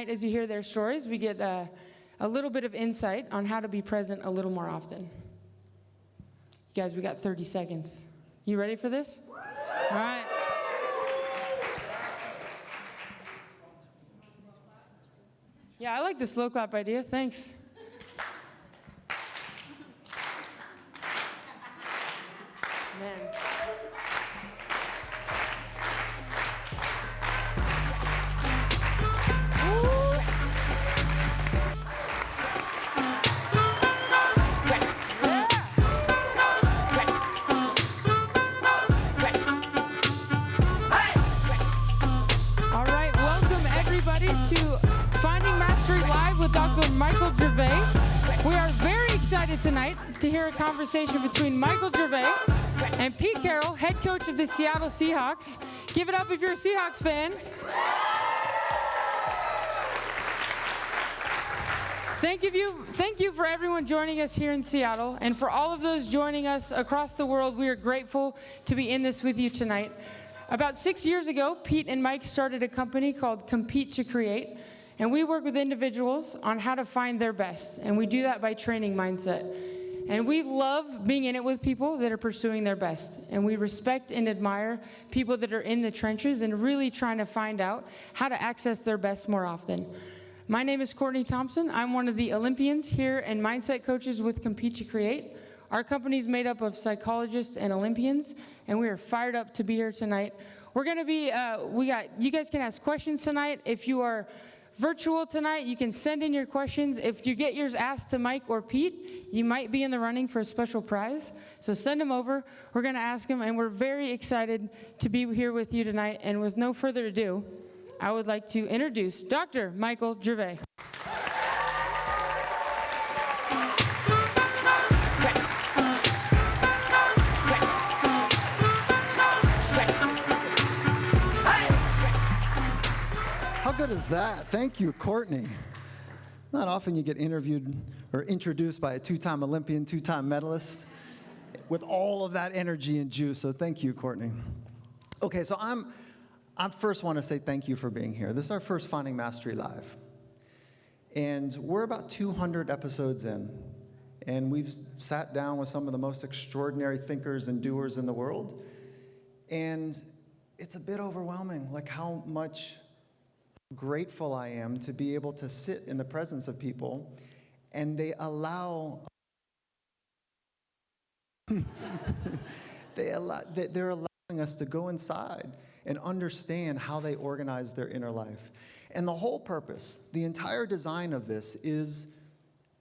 tonight, as you hear their stories, we get a little bit of insight on how to be present a little more often. You guys, we got 30 seconds. You ready for this? All right. Yeah, I like the slow clap idea. Thanks. Man. All right, welcome everybody to Finding Mastery Live with Dr. Michael Gervais. We are very excited tonight to hear a conversation between Michael Gervais and Pete Carroll, head coach of the Seattle Seahawks. Give it up if you're a Seahawks fan. Thank you for everyone joining us here in Seattle, and for all of those joining us across the world. We are grateful to be in this with you tonight. About 6 years ago, Pete and Mike started a company called Compete to Create, and we work with individuals on how to find their best, and we do that by training mindset. And we love being in it with people that are pursuing their best, and we respect and admire people that are in the trenches and really trying to find out how to access their best more often. My name is Courtney Thompson. I'm one of the Olympians here and mindset coaches with Compete to Create. Our company is made up of psychologists and Olympians, and we are fired up to be here tonight. We're going to be, you guys can ask questions tonight. If you are virtual tonight, you can send in your questions. If you get yours asked to Mike or Pete, you might be in the running for a special prize. So send them over. We're going to ask them, and we're very excited to be here with you tonight. And with no further ado, I would like to introduce Dr. Michael Gervais. How good is that? Thank you, Courtney. Not often you get interviewed or introduced by a two-time Olympian, two-time medalist with all of that energy and juice, so thank you, Courtney. Okay, so I first want to say thank you for being here. This is our first Finding Mastery Live. And we're about 200 episodes in, and we've sat down with some of the most extraordinary thinkers and doers in the world, and it's a bit overwhelming, like how much grateful I am to be able to sit in the presence of people, and they're allowing us to go inside and understand how they organize their inner life. And the whole purpose, the entire design of this is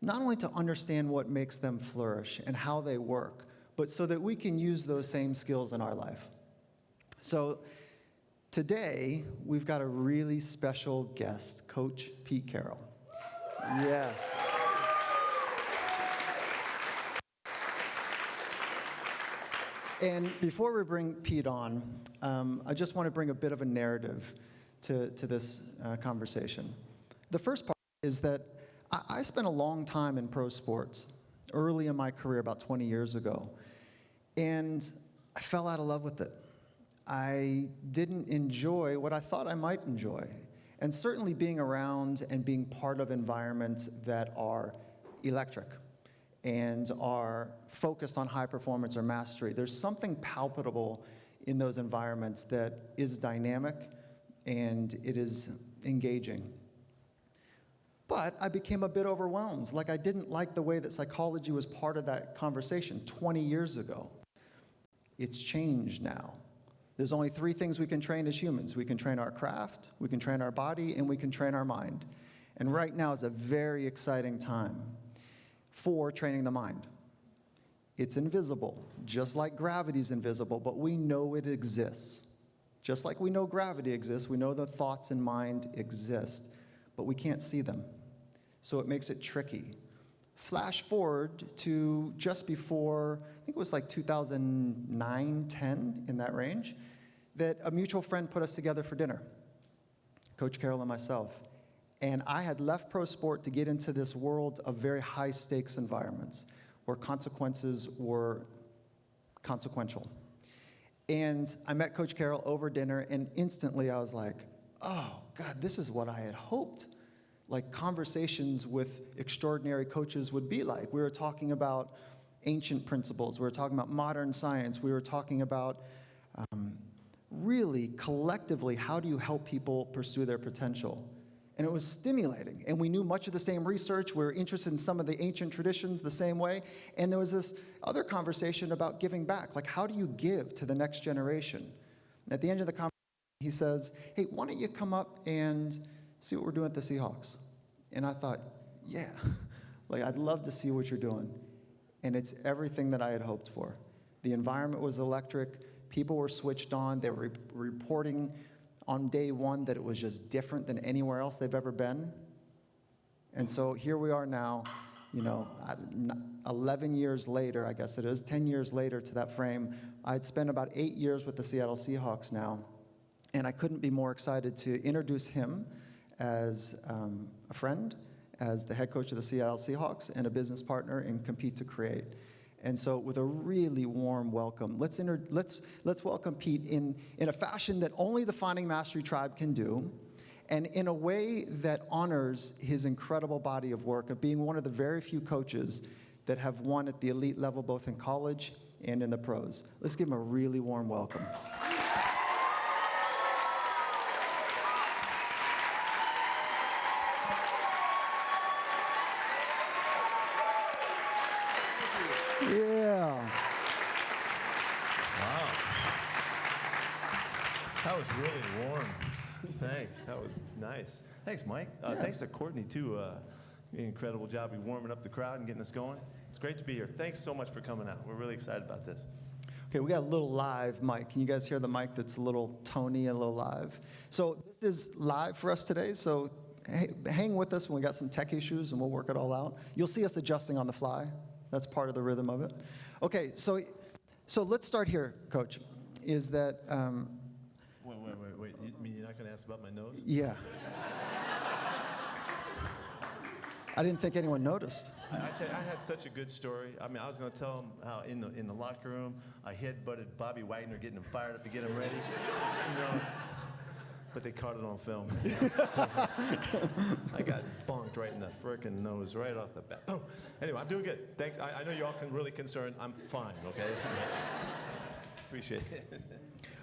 not only to understand what makes them flourish and how they work, but so that we can use those same skills in our life. So today, we've got a really special guest, Coach Pete Carroll. Yes. And before we bring Pete on, I just want to bring a bit of a narrative to this conversation. The first part is that I spent a long time in pro sports, early in my career, about 20 years ago, and I fell out of love with it. I didn't enjoy what I thought I might enjoy. And certainly being around and being part of environments that are electric and are focused on high performance or mastery. There's something palpable in those environments that is dynamic and it is engaging. But I became a bit overwhelmed. Like I didn't like the way that psychology was part of that conversation 20 years ago. It's changed now. There's only 3 things we can train as humans. We can train our craft, we can train our body, and we can train our mind. And right now is a very exciting time for training the mind. It's invisible, just like gravity's invisible, but we know it exists. Just like we know gravity exists, we know the thoughts in mind exist, but we can't see them. So it makes it tricky. Flash forward to just before, I think it was like 2009, 10, in that range, that a mutual friend put us together for dinner, Coach Carroll and myself. And I had left pro sport to get into this world of very high stakes environments where consequences were consequential. And I met Coach Carroll over dinner, and instantly I was like, oh God, this is what I had hoped like conversations with extraordinary coaches would be like. We were talking about ancient principles. We were talking about modern science. We were talking about really collectively, how do you help people pursue their potential? And it was stimulating. And we knew much of the same research. We were interested in some of the ancient traditions the same way. And there was this other conversation about giving back. Like, how do you give to the next generation? And at the end of the conversation, he says, hey, why don't you come up and see what we're doing at the Seahawks? And I thought, yeah, like, I'd love to see what you're doing. And it's everything that I had hoped for. The environment was electric. People were switched on. They were reporting on day one that it was just different than anywhere else they've ever been. And so here we are now, 11 years later, I guess it is, 10 years later to that frame. I'd spent about 8 years with the Seattle Seahawks now, and I couldn't be more excited to introduce him as a friend, as the head coach of the Seattle Seahawks, and a business partner in Compete to Create. And so with a really warm welcome, let's welcome Pete in a fashion that only the Finding Mastery Tribe can do, and in a way that honors his incredible body of work of being one of the very few coaches that have won at the elite level, both in college and in the pros. Let's give him a really warm welcome. Yeah. Wow. That was really warm. Thanks. That was nice. Thanks, Mike. Thanks to Courtney, too. Incredible job of warming up the crowd and getting us going. It's great to be here. Thanks so much for coming out. We're really excited about this. Okay, we got a little live mic. Can you guys hear the mic that's a little tony and a little live? So this is live for us today, so hang with us when we got some tech issues and we'll work it all out. You'll see us adjusting on the fly. That's part of the rhythm of it. Okay, so let's start here, Coach. Is that... Wait. You mean you're not going to ask about my nose? Yeah. I didn't think anyone noticed. I had such a good story. I mean, I was going to tell them how in the locker room, I headbutted Bobby Wagner, getting him fired up to get him ready. But they caught it on film. I got bonked right in the frickin' nose right off the bat. Boom. Anyway, I'm doing good. Thanks. I know you're all really concerned. I'm fine, okay? Appreciate it.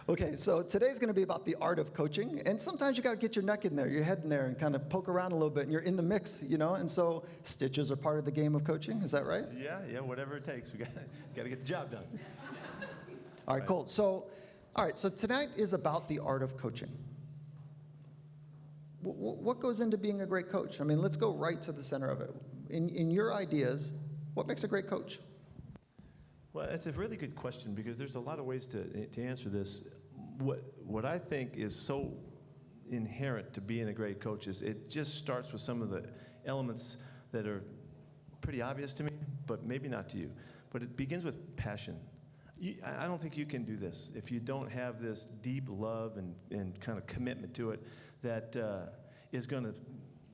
Okay, so today's going to be about the art of coaching, and sometimes you got to get your neck in there, your head in there, and kind of poke around a little bit, and you're in the mix, and so stitches are part of the game of coaching. Is that right? Yeah, whatever it takes. We got to get the job done. All right, cool. So tonight is about the art of coaching. What goes into being a great coach? I mean, let's go right to the center of it. In your ideas, what makes a great coach? Well, it's a really good question because there's a lot of ways to answer this. What I think is so inherent to being a great coach is it just starts with some of the elements that are pretty obvious to me, but maybe not to you. But it begins with passion. I don't think you can do this if you don't have this deep love and kind of commitment to it that is going to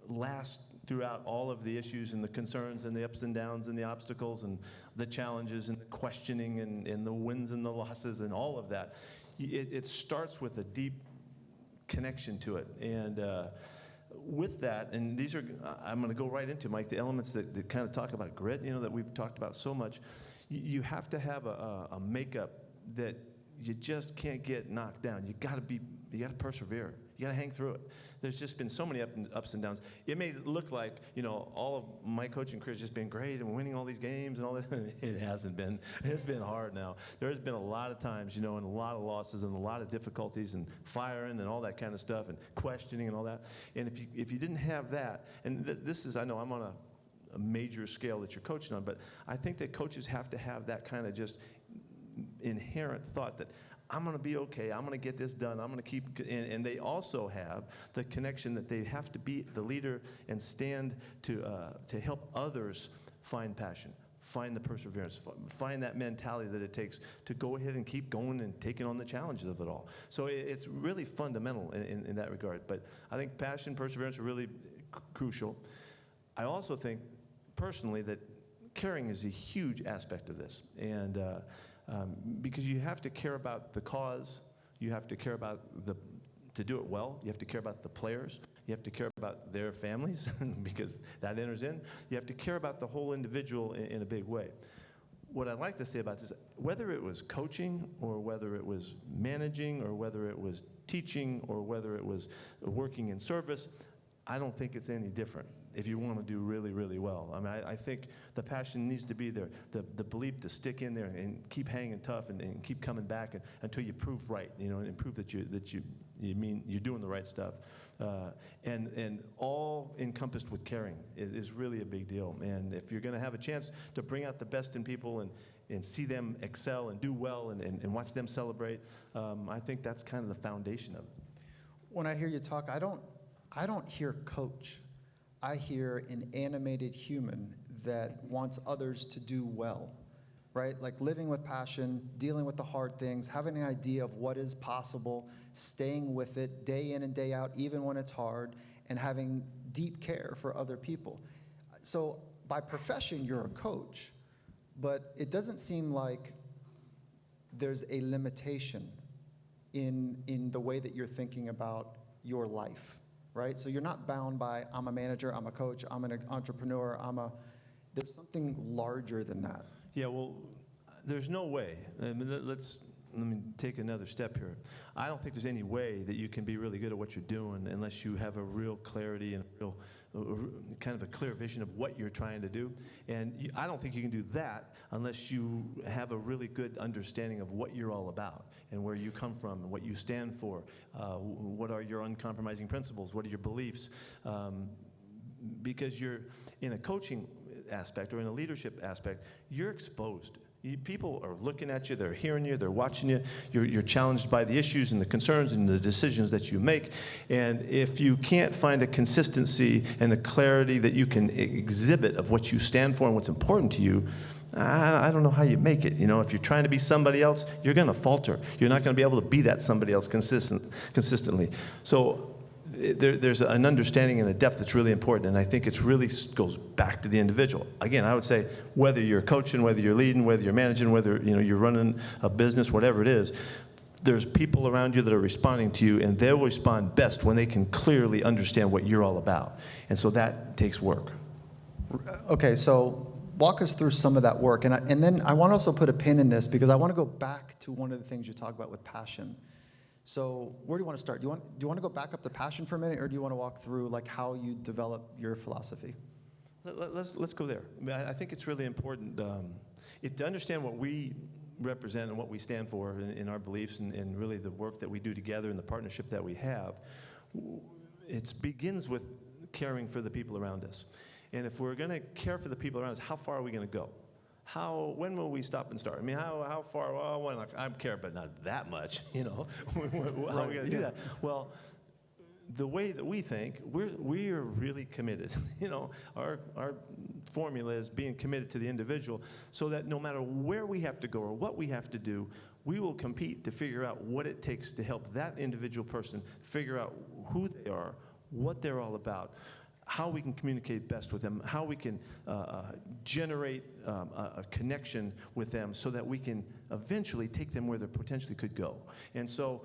last throughout all of the issues and the concerns and the ups and downs and the obstacles and the challenges and the questioning and the wins and the losses and all of that. It starts with a deep connection to it. And with that, and these are, I'm going to go right into, Mike, the elements that kind of talk about grit, that we've talked about so much. You have to have a makeup that you just can't get knocked down. You got to persevere. You got to hang through it. There's just been so many ups and downs. It may look like, all of my coaching career has just been great and winning all these games and all that. It hasn't been. It's been hard now. There's been a lot of times, and a lot of losses and a lot of difficulties and firing and all that kind of stuff and questioning and all that. And if you didn't have that, and this is, I know I'm on a major scale that you're coaching on, but I think that coaches have to have that kind of just inherent thought that I'm going to be okay, I'm going to get this done, I'm going to keep, and they also have the connection that they have to be the leader and stand to help others find passion, find the perseverance, find that mentality that it takes to go ahead and keep going and taking on the challenges of it all. So it's really fundamental in that regard. But I think passion, perseverance are really crucial. I also think personally that caring is a huge aspect of this, and because you have to care about the cause, you have to care about to do it well, you have to care about the players, You have to care about their families because that enters in. You have to care about the whole individual in a big way. What I'd like to say about this, whether it was coaching or whether it was managing or whether it was teaching or whether it was working in service, I don't think it's any different if you want to do really, really well. I mean, I think the passion needs to be there, the belief to stick in there and keep hanging tough and keep coming back until you prove right, and prove that you mean you're doing the right stuff. And all encompassed with caring is really a big deal. And if you're going to have a chance to bring out the best in people and see them excel and do well and watch them celebrate, I think that's kind of the foundation of it. When I hear you talk, I don't hear coach. I hear an animated human that wants others to do well, right? Like living with passion, dealing with the hard things, having an idea of what is possible, staying with it day in and day out, even when it's hard, and having deep care for other people. So by profession, you're a coach, but it doesn't seem like there's a limitation in the way that you're thinking about your life, right? So you're not bound by, I'm a manager, I'm a coach, I'm an entrepreneur, there's something larger than that. Yeah, well, there's no way. I mean, let me take another step here. I don't think there's any way that you can be really good at what you're doing unless you have a real clarity and a real kind of a clear vision of what you're trying to do. And I don't think you can do that unless you have a really good understanding of what you're all about and where you come from and what you stand for. What are your uncompromising principles? What are your beliefs? Because you're in a coaching aspect or in a leadership aspect, you're exposed. People are looking at you, they're hearing you, they're watching you. You're challenged by the issues and the concerns and the decisions that you make. And if you can't find a consistency and a clarity that you can exhibit of what you stand for and what's important to you, I don't know how you make it. If you're trying to be somebody else, you're going to falter. You're not going to be able to be that somebody else consistently. So there's an understanding and a depth that's really important, and I think it really goes back to the individual. Again, I would say whether you're coaching, whether you're leading, whether you're managing, whether you're running a business, whatever it is, there's people around you that are responding to you, and they'll respond best when they can clearly understand what you're all about. And so that takes work. Okay, so walk us through some of that work, and then I want to also put a pin in this because I want to go back to one of the things you talk about with passion. So where do you want to start? Do you want to go back up to passion for a minute, or do you want to walk through like how you develop your philosophy? Let's go there. I mean, I think it's really important to understand what we represent and what we stand for in our beliefs and really the work that we do together and the partnership that we have. It begins with caring for the people around us. And if we're going to care for the people around us, how far are we going to go? When will we stop and start? I mean, how far? Well, I care, but not that much, How are we going to do that? Well, the way that we think, we are really committed. Our formula is being committed to the individual so that no matter where we have to go or what we have to do, we will compete to figure out what it takes to help that individual person figure out who they are, what they're all about, how we can communicate best with them, how we can generate a connection with them so that we can eventually take them where they potentially could go. And so,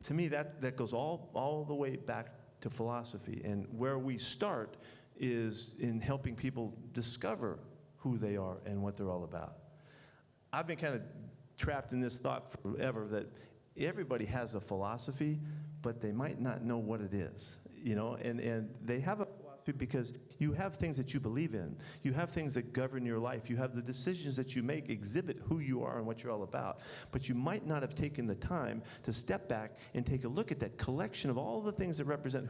to me, that goes all the way back to philosophy. And where we start is in helping people discover who they are and what they're all about. I've been kind of trapped in this thought forever that everybody has a philosophy, but they might not know what it is. And they have a philosophy because you have things that you believe in. You have things that govern your life. You have the decisions that you make exhibit who you are and what you're all about. But you might not have taken the time to step back and take a look at that collection of all the things that represent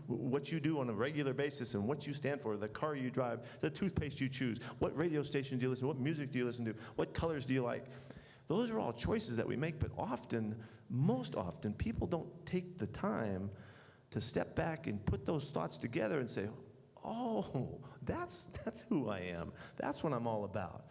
what you do on a regular basis and what you stand for, the car you drive, the toothpaste you choose, what radio station do you listen to, what music do you listen to, what colors do you like. Those are all choices that we make, but most often, people don't take the time to step back and put those thoughts together and say, oh, that's who I am. That's what I'm all about.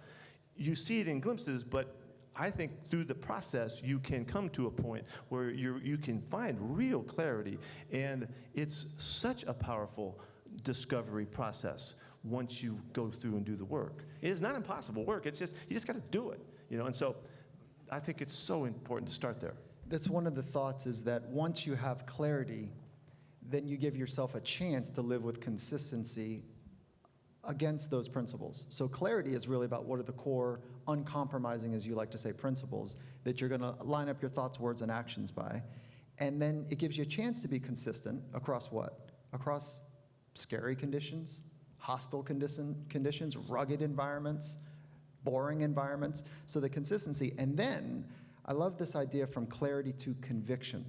You see it in glimpses, but I think through the process, you can come to a point where you can find real clarity, and it's such a powerful discovery process once you go through and do the work. It is not impossible work. It's just, you just got to do it, and so I think it's so important to start there. That's one of the thoughts, is that once you have clarity, then you give yourself a chance to live with consistency against those principles. So clarity is really about what are the core, uncompromising, as you like to say, principles that you're going to line up your thoughts, words, and actions by. And then it gives you a chance to be consistent across what? Across scary conditions, hostile conditions, rugged environments, boring environments. So the consistency. And then I love this idea from clarity to conviction,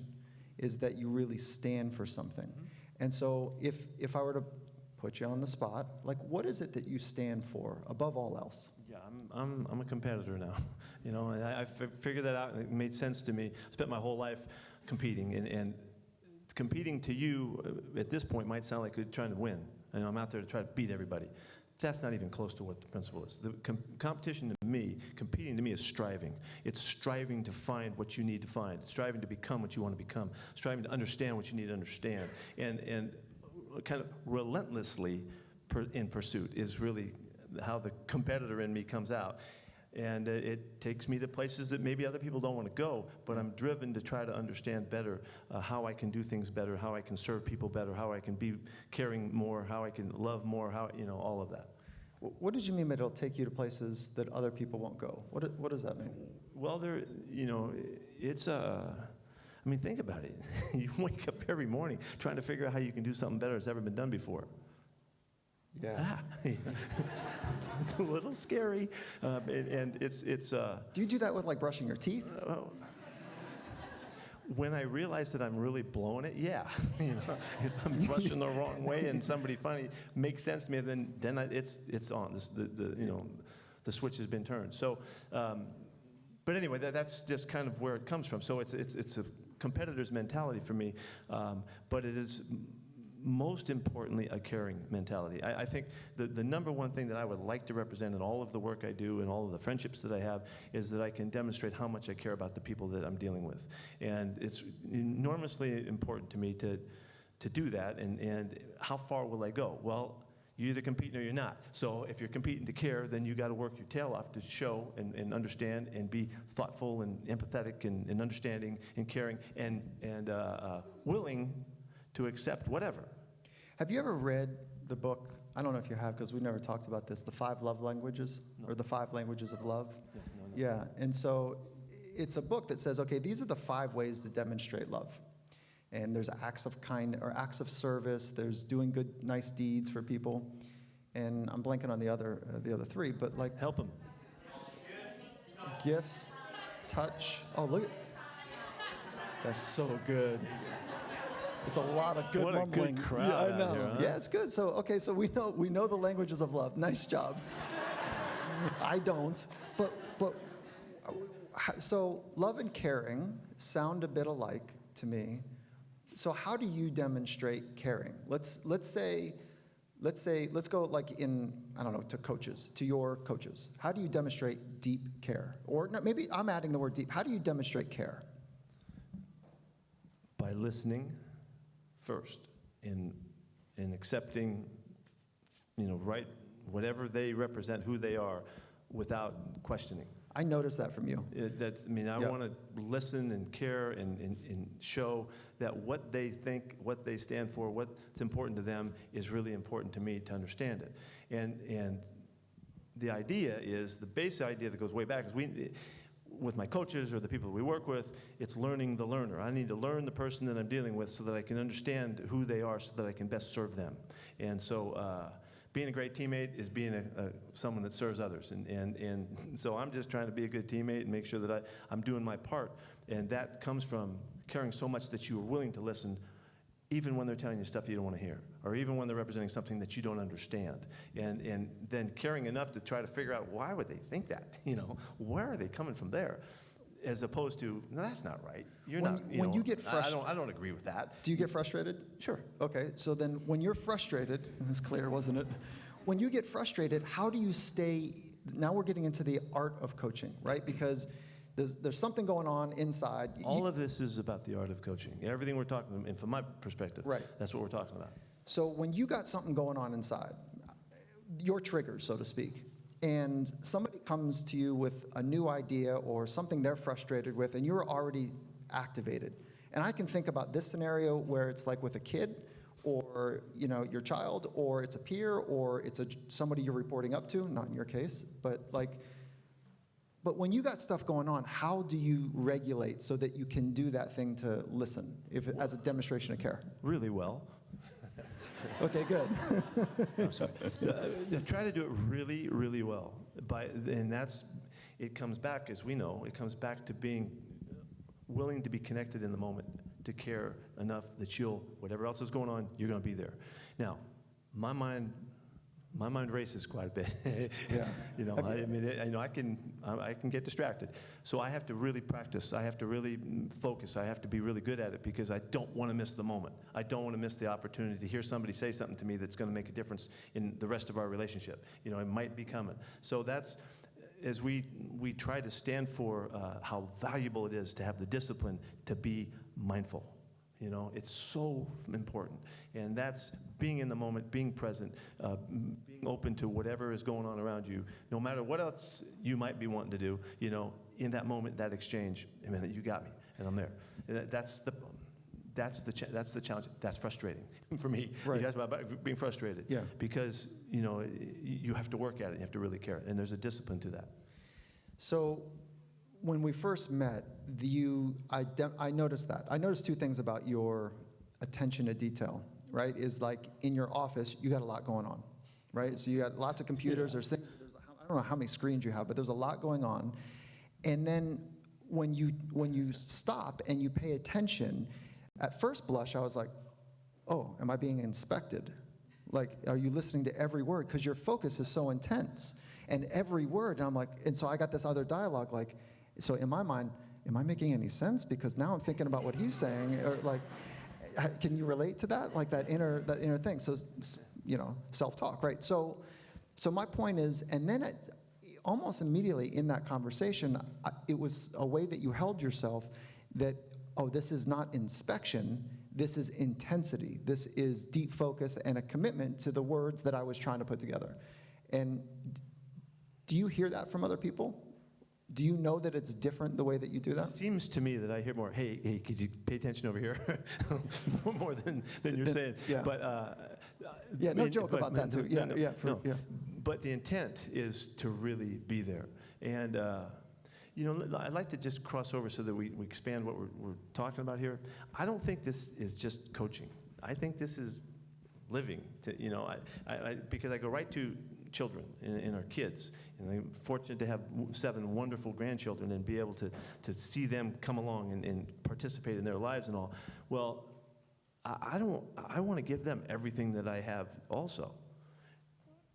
is that you really stand for something. And so if I were to put you on the spot, like, what is it that you stand for above all else? Yeah, I'm a competitor now. You know, and I figured that out, and it made sense to me. I spent my whole life competing, and competing to you at this point might sound like you're trying to win. You know, I'm out there to try to beat everybody. That's not even close to what the principle is. The competition to me, competing to me, is striving. It's striving to find what you need to find, striving to become what you want to become, striving to understand what you need to understand, and kind of relentlessly in pursuit is really how the competitor in me comes out. And it takes me to places that maybe other people don't want to go, but I'm driven to try to understand better how I can do things better, how I can serve people better, how I can be caring more, how I can love more, how, you know, all of that. What did you mean by it'll take you to places that other people won't go? What does that mean? Well, you know, it's I mean, think about it. You wake up every morning trying to figure out how you can do something better that's ever been done before. Yeah. It's a little scary, and it's. Do you do that with, like, brushing your teeth? When I realize that I'm really blowing it, yeah. You know, if I'm brushing the wrong way and somebody finally makes sense to me, then it's on. The switch has been turned. So, but anyway, that's just kind of where it comes from. So it's a competitor's mentality for me, but it is most importantly a caring mentality. I think the number one thing that I would like to represent in all of the work I do and all of the friendships that I have is that I can demonstrate how much I care about the people that I'm dealing with. And it's enormously important to me to do that. And how far will I go? Well, you're either competing or you're not. So if you're competing to care, then you got to work your tail off to show and understand and be thoughtful and empathetic and understanding and caring and willing to accept whatever. Have you ever read the book, I don't know if you have because we've never talked about this, The 5 Love Languages, or The 5 Languages of Love? No. Yeah, and so it's a book that says, okay, these are the 5 ways to demonstrate love. And there's acts of acts of service, there's doing good, nice deeds for people. And I'm blanking on the other 3, but like... Help them. Gifts, touch. Oh, look at... That's so good. It's a lot of good mumbling. What a good crowd. Yeah, I know. Out here, huh? Yeah, it's good. So, okay, so we know the languages of love. Nice job. I don't. But so love and caring sound a bit alike to me. So how do you demonstrate caring? Let's go like in, I don't know, to your coaches. How do you demonstrate deep care? Or no, maybe I'm adding the word deep. How do you demonstrate care? By listening first, in accepting, right, whatever they represent, who they are, without questioning. I noticed that from you. I want to listen and care and show that what they think, what they stand for, what's important to them is really important to me to understand it. And the idea is, the basic idea that goes way back is with my coaches or the people we work with, it's learning the learner. I need to learn the person that I'm dealing with so that I can understand who they are so that I can best serve them. And so being a great teammate is being someone that serves others. And so I'm just trying to be a good teammate and make sure that I'm doing my part. And that comes from caring so much that you are willing to listen even when they're telling you stuff you don't want to hear, or even when they're representing something that you don't understand. And then caring enough to try to figure out, why would they think that? Where are they coming from there? As opposed to, no, that's not right. When you get frustrated, I don't agree with that. Do you get frustrated? Sure. Okay, so then when you're frustrated, it's clear, wasn't it? When you get frustrated, how do you stay, now we're getting into the art of coaching, right? Because there's something going on inside. All of this is about the art of coaching. Everything we're talking about, and from my perspective, right, that's what we're talking about. So when you got something going on inside, your triggers, so to speak, and somebody comes to you with a new idea or something they're frustrated with, and you're already activated. And I can think about this scenario where it's like with a kid, or your child, or it's a peer, or it's somebody you're reporting up to, not in your case, but when you got stuff going on, how do you regulate so that you can do that thing to listen as a demonstration of care? Really well. Okay, good. I'm sorry. Try to do it really, really well. It comes back, as we know, it comes back to being willing to be connected in the moment, to care enough that whatever else is going on, you're going to be there. Now, my mind races quite a bit. Yeah. I can get distracted. So I have to really practice. I have to really focus. I have to be really good at it because I don't want to miss the moment. I don't want to miss the opportunity to hear somebody say something to me that's going to make a difference in the rest of our relationship. It might be coming. So that's, as we try to stand for how valuable it is to have the discipline to be mindful. It's so important. And that's being in the moment, being present, being open to whatever is going on around you, no matter what else you might be wanting to do, in that moment, that exchange, you got me, and I'm there. That's the challenge. That's frustrating for me. Right. You guys about being frustrated. Yeah. Because, you have to work at it. You have to really care. And there's a discipline to that. So when we first met, I noticed that. I noticed two things about your attention to detail, right? Is like in your office, you got a lot going on, right? So you got lots of computers. Yeah. I don't know how many screens you have, but there's a lot going on. And then when you stop and you pay attention, at first blush, I was like, oh, am I being inspected? Like, are you listening to every word? Because your focus is so intense. And every word, and so I got this other dialogue, like, so in my mind, am I making any sense? Because now I'm thinking about what he's saying, or like, can you relate to that? Like that inner thing. So, self-talk, right? So my point is, and then almost immediately in that conversation, it was a way that you held yourself that, oh, this is not inspection, this is intensity. This is deep focus and a commitment to the words that I was trying to put together. And do you hear that from other people? Do you know that it's different the way that you do that? It seems to me that I hear more, hey, could you pay attention over here? More than you're saying. Yeah. But, no joke about that too. No. But the intent is to really be there. And, I'd like to just cross over so that we expand what we're talking about here. I don't think this is just coaching. I think this is living. Because I go right to children and our kids. And I'm fortunate to have 7 wonderful grandchildren and be able to see them come along and participate in their lives and all. Well, I want to give them everything that I have also.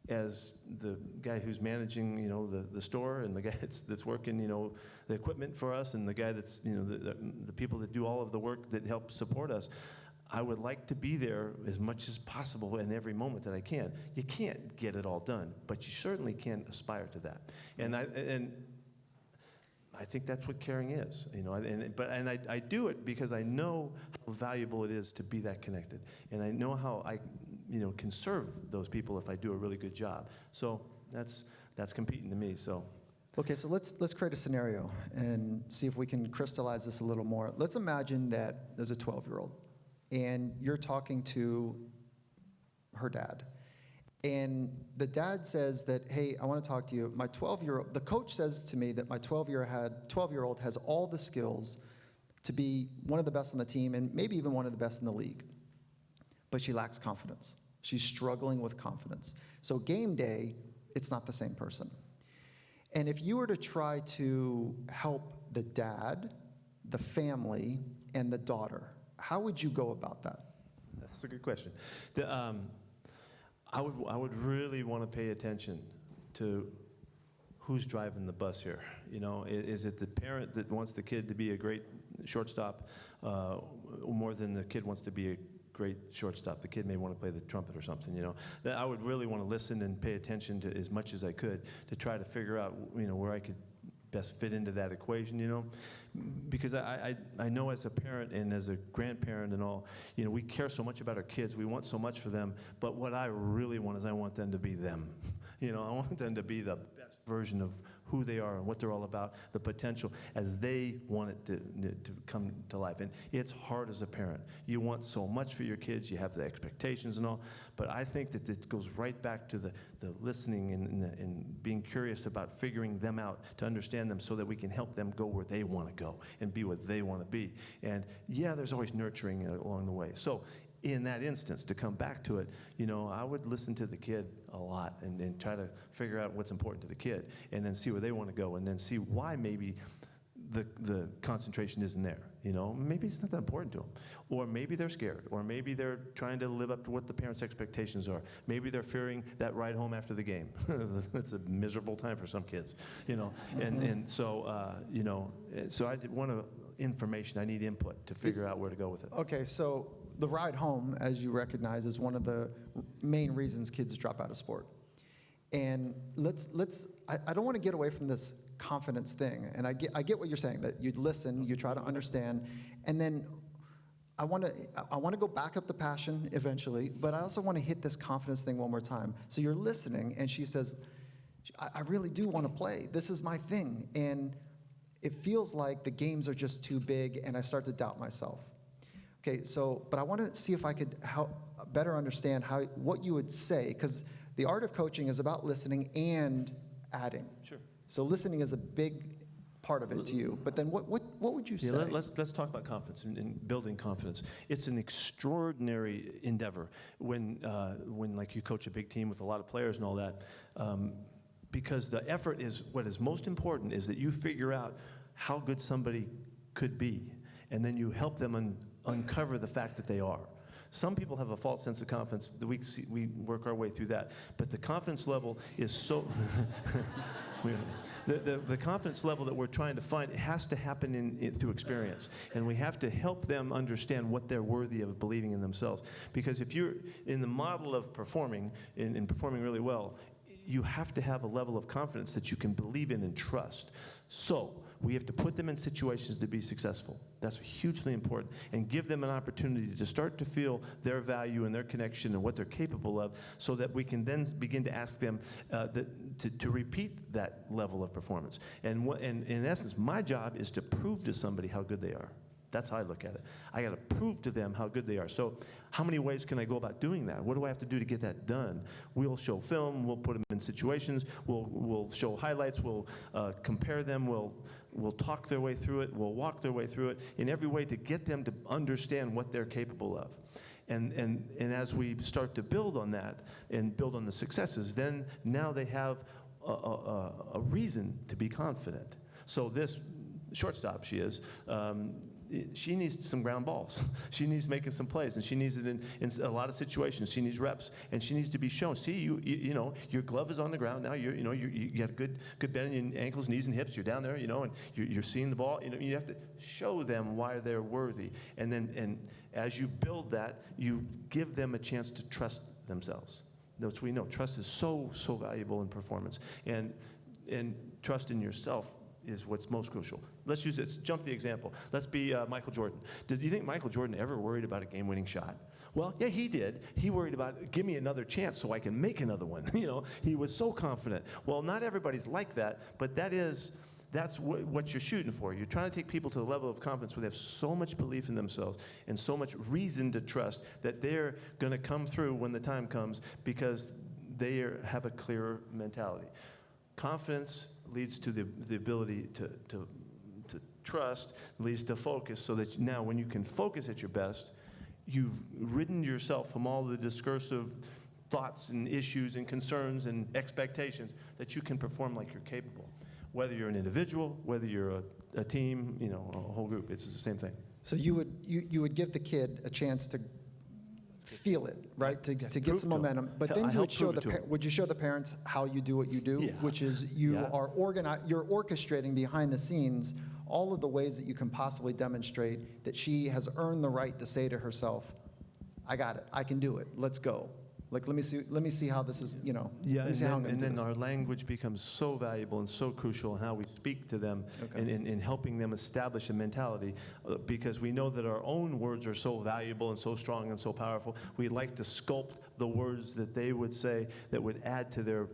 As the guy who's managing, the store, and the guy that's working, the equipment for us, and the guy that's, the people that do all of the work that help support us, I would like to be there as much as possible in every moment that I can. You can't get it all done, but you certainly can aspire to that. And I think that's what caring is, And I do it because I know how valuable it is to be that connected, and I know how I, can serve those people if I do a really good job. So that's competing to me. So. Okay, so let's create a scenario and see if we can crystallize this a little more. Let's imagine that there's a 12-year-old, and you're talking to her dad. And the dad says that, hey, I want to talk to you. My 12-year-old, the coach says to me that my 12-year-old has all the skills to be one of the best on the team and maybe even one of the best in the league. But she lacks confidence. She's struggling with confidence. So game day, it's not the same person. And if you were to try to help the dad, the family, and the daughter, how would you go about that? That's a good question. I would really want to pay attention to who's driving the bus here. Is it the parent that wants the kid to be a great shortstop more than the kid wants to be a great shortstop? The kid may want to play the trumpet or something. That I would really want to listen and pay attention to as much as I could to try to figure out where I could best fit into that equation, because I know as a parent and as a grandparent and all, we care so much about our kids. We want so much for them, but what I really want is I want them to be them. I want them to be the best version of who they are and what they're all about, the potential as they want it to come to life. And it's hard as a parent. You want so much for your kids, you have the expectations and all, but I think that it goes right back to the listening and being curious about figuring them out to understand them so that we can help them go where they want to go and be what they want to be. And yeah, there's always nurturing along the way. So in that instance, to come back to it, I would listen to the kid a lot and try to figure out what's important to the kid and then see where they want to go and then see why maybe the concentration isn't there. Maybe it's not that important to them. Or maybe they're scared. Or maybe they're trying to live up to what the parents' expectations are. Maybe they're fearing that ride home after the game. That's a miserable time for some kids, And so, so I want information. I need input to figure out where to go with it. Okay, so the ride home, as you recognize, is one of the main reasons kids drop out of sport. And I don't want to get away from this confidence thing. And I get what you're saying, that you listen, you try to understand, and then I want to go back up the passion eventually, but I also want to hit this confidence thing one more time. So you're listening, and she says, I really do want to play. This is my thing. And it feels like the games are just too big, and I start to doubt myself. Okay, but I want to see if I could better understand what you would say, because the art of coaching is about listening and adding. Sure. So listening is a big part of it to you. But then what would you say? Let's talk about confidence and building confidence. It's an extraordinary endeavor when like you coach a big team with a lot of players and all that, because the effort is what is most important is that you figure out how good somebody could be, and then you help them uncover the fact that they are. Some people have a false sense of confidence. We work our way through that. But the confidence level is so... the confidence level that we're trying to find, it has to happen through experience. And we have to help them understand what they're worthy of believing in themselves. Because if you're in the model of performing, and performing really well, you have to have a level of confidence that you can believe in and trust. So we have to put them in situations to be successful. That's hugely important. And give them an opportunity to start to feel their value and their connection and what they're capable of, so that we can then begin to ask them to repeat that level of performance. And in essence, my job is to prove to somebody how good they are. That's how I look at it. I got to prove to them how good they are. So how many ways can I go about doing that? What do I have to do to get that done? We'll show film. We'll put them in situations. We'll show highlights. We'll compare them. We'll talk their way through it. We'll walk their way through it in every way to get them to understand what they're capable of. And as we start to build on that and build on the successes, then now they have a reason to be confident. So this shortstop, she needs some ground balls. She needs making some plays, and she needs it in a lot of situations. She needs reps, and she needs to be shown. See, you know, your glove is on the ground now. You got a good bend in your ankles, knees, and hips. You're down there, and you're seeing the ball. You have to show them why they're worthy, and as you build that, you give them a chance to trust themselves. Which we know trust is so valuable in performance, and trust in yourself is what's most crucial. Let's jump the example. Let's be Michael Jordan. Do you think Michael Jordan ever worried about a game-winning shot? Well, yeah, he did. He worried about, give me another chance so I can make another one. He was so confident. Well, not everybody's like that, but that's what you're shooting for. You're trying to take people to the level of confidence where they have so much belief in themselves and so much reason to trust that they're going to come through when the time comes because they have a clearer mentality. Confidence leads to the ability to trust, leads to focus, so that now when you can focus at your best, you've ridden yourself from all the discursive thoughts and issues and concerns and expectations that you can perform like you're capable. Whether you're an individual, whether you're a team, a whole group, it's the same thing. So you would give the kid a chance to feel it, right? To get some momentum. But then would you show the parents how you do what you do, which is you're orchestrating behind the scenes all of the ways that you can possibly demonstrate that she has earned the right to say to herself, I got it, I can do it, let's go. Like, let me see how this is, and then our language becomes so valuable and so crucial in how we speak to them, and in helping them establish a mentality, because we know that our own words are so valuable and so strong and so powerful. We like to sculpt the words that they would say that would add to their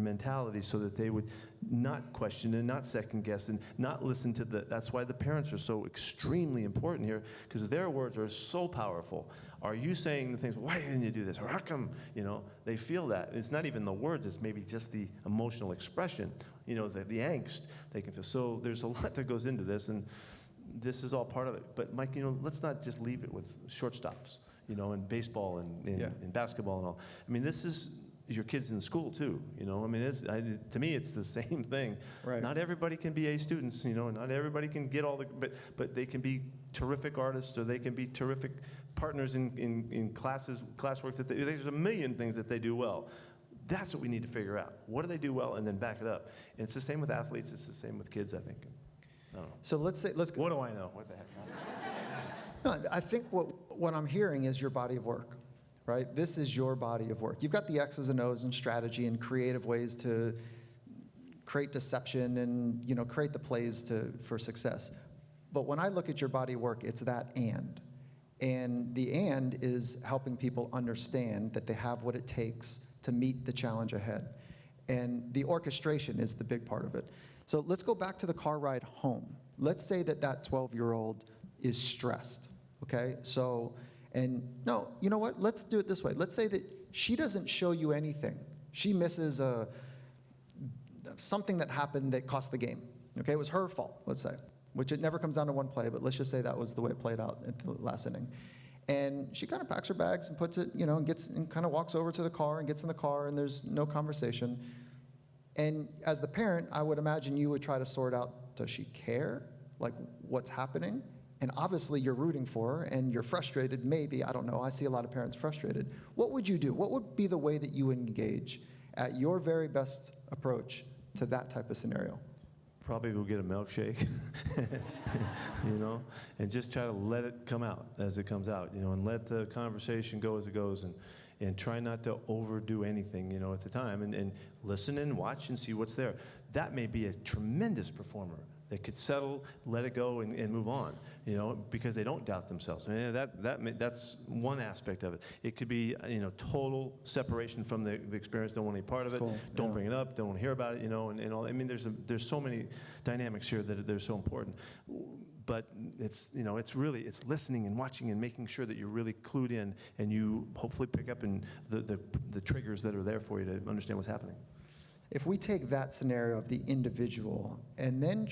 mentality, so that they would not question and not second guess and not listen to that's why the parents are so extremely important here, because their words are so powerful. Are you saying the things, why didn't you do this? Or how come, they feel that. It's not even the words, it's maybe just the emotional expression, the angst they can feel. So there's a lot that goes into this, and this is all part of it. But Mike, let's not just leave it with shortstops, and baseball and basketball and all. I mean, this is your kids in school too, I mean, to me, it's the same thing. Right. Not everybody can be A students, not everybody can get all but they can be terrific artists, or they can be terrific partners in classwork there's a million things that they do well. That's what we need to figure out. What do they do well, and then back it up. And it's the same with athletes, it's the same with kids, I think. I don't know. So let's What do I know? What the heck? No, I think what I'm hearing is your body of work, right? This is your body of work. You've got the X's and O's and strategy and creative ways to create deception and create the plays for success. But when I look at your body of work, it's that and the and is helping people understand that they have what it takes to meet the challenge ahead. And the orchestration is the big part of it. So let's go back to the car ride home. Let's say that 12-year-old is stressed, okay? So, and no, you know what? Let's do it this way. Let's say that she doesn't show you anything. She misses something that happened that cost the game, okay? It was her fault, let's say, which it never comes down to one play, but let's just say that was the way it played out at the last inning. And she kind of packs her bags and puts it, and kind of walks over to the car and gets in the car, and there's no conversation. And as the parent, I would imagine you would try to sort out, does she care? Like, what's happening? And obviously you're rooting for her and you're frustrated, maybe, I don't know, I see a lot of parents frustrated. What would you do? What would be the way that you engage at your very best approach to that type of scenario? Probably go get a milkshake, and just try to let it come out as it comes out, and let the conversation go as it goes, and try not to overdo anything, at the time, and listen and watch and see what's there. That may be a tremendous performer that could settle, let it go, and move on, because they don't doubt themselves. I mean, that's one aspect of it. It could be, total separation from the experience, don't want any part of it, cool. don't bring it up, don't want to hear about it, and all. I mean, there's so many dynamics here that are so important. But it's listening and watching and making sure that you're really clued in, and you hopefully pick up in the triggers that are there for you to understand what's happening. If we take that scenario of the individual and then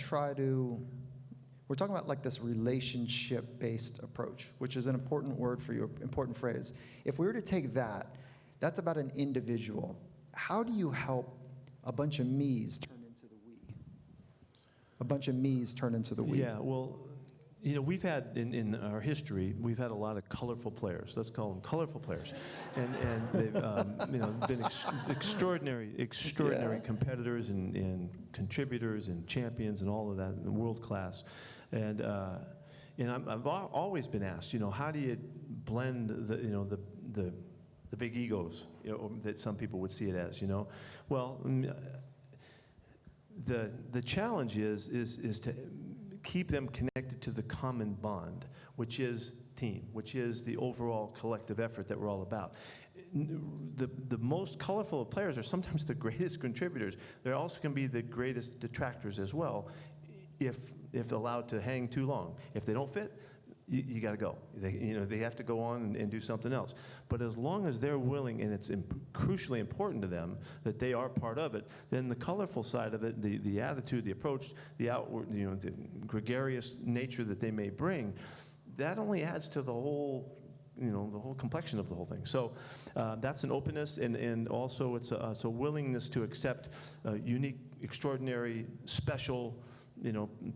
we're talking about like this relationship-based approach, which is an important word for you, important phrase. If we were to take that's about an individual. How do you help a bunch of me's turn into the we? A bunch of me's turn into the we. Yeah, well, we've had, in our history, we've had a lot of colorful players. Let's call them colorful players. And they've been extraordinary competitors and contributors and champions and all of that, and world class. And I've always been asked, how do you blend the big egos, that some people would see it as, Well, the challenge is to keep them connected to the common bond, which is team, which is the overall collective effort that we're all about. The most colorful of players are sometimes the greatest contributors. They also can be the greatest detractors as well, if allowed to hang too long. If they don't fit, you got to go. They have to go on and do something else. But as long as they're willing, and it's crucially important to them that they are part of it, then the colorful side of it, the attitude, the approach, the outward, the gregarious nature that they may bring, that only adds to the whole complexion of the whole thing. So that's an openness, and also it's a willingness to accept unique, extraordinary, special,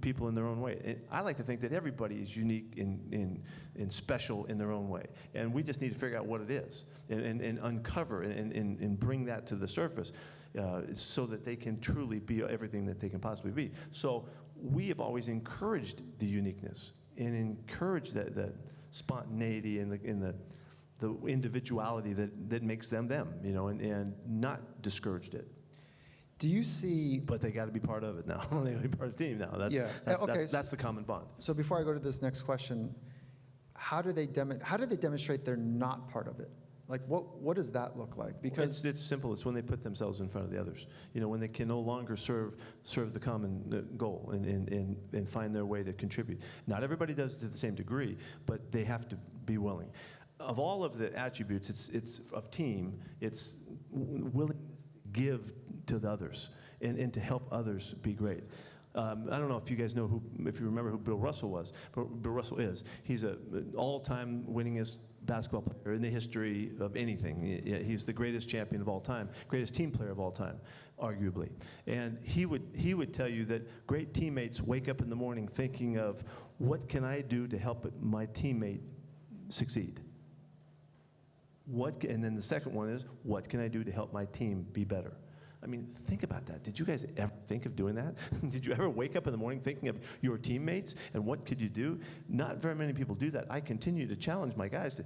people in their own way. And I like to think that everybody is unique and special in their own way. And we just need to figure out what it is and uncover and bring that to the surface so that they can truly be everything that they can possibly be. So we have always encouraged the uniqueness and encouraged that spontaneity and the individuality that makes them, and not discouraged it. Do you see? But they got to be part of it now. They got to be part of the team now. That's the common bond. So before I go to this next question, how do they demonstrate they're not part of it? Like, what does that look like? Because it's simple. It's when they put themselves in front of the others. When they can no longer serve the common goal and find their way to contribute. Not everybody does it to the same degree, but they have to be willing. Of all of the attributes, it's of team. It's willing to give to the others and to help others be great. I don't know if you guys know if you remember who Bill Russell was. Bill Russell is. He's an all-time winningest basketball player in the history of anything. He's the greatest champion of all time, greatest team player of all time, arguably. And he would tell you that great teammates wake up in the morning thinking of, what can I do to help my teammate succeed? And then the second one is, what can I do to help my team be better? I mean, think about that. Did you guys ever think of doing that? Did you ever wake up in the morning thinking of your teammates and what could you do? Not very many people do that. I continue to challenge my guys to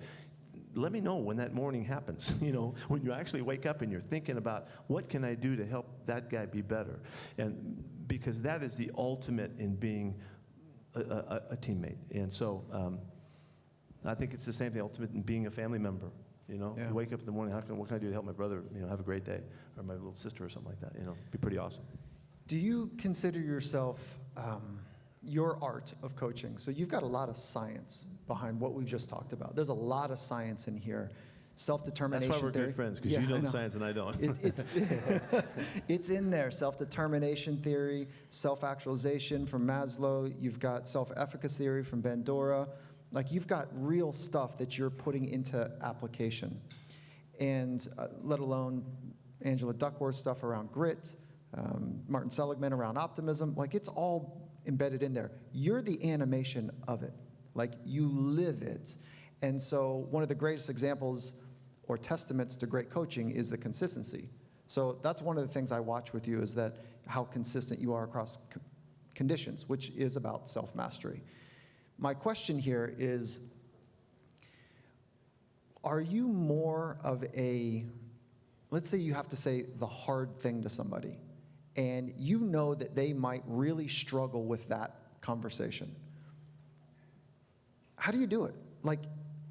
let me know when that morning happens, when you actually wake up and you're thinking about what can I do to help that guy be better? And because that is the ultimate in being a teammate. And so I think it's the same thing, ultimate in being a family member. You wake up in the morning, what can I do to help my brother, have a great day, or my little sister or something like that, be pretty awesome. Do you consider yourself your art of coaching? So you've got a lot of science behind what we've just talked about. There's a lot of science in here. Self-determination. That's why we're theory. good friends, because you know the science and I don't. It's in there. Self-determination theory, self-actualization from Maslow. You've got self-efficacy theory from Bandura. Like, you've got real stuff that you're putting into application. And let alone Angela Duckworth's stuff around grit, Martin Seligman around optimism. Like, it's all embedded in there. You're the animation of it. Like, you live it. And so one of the greatest examples or testaments to great coaching is the consistency. So that's one of the things I watch with you, is that how consistent you are across conditions, which is about self-mastery. My question here is, are you more of let's say you have to say the hard thing to somebody, and you know that they might really struggle with that conversation. How do you do it? Like,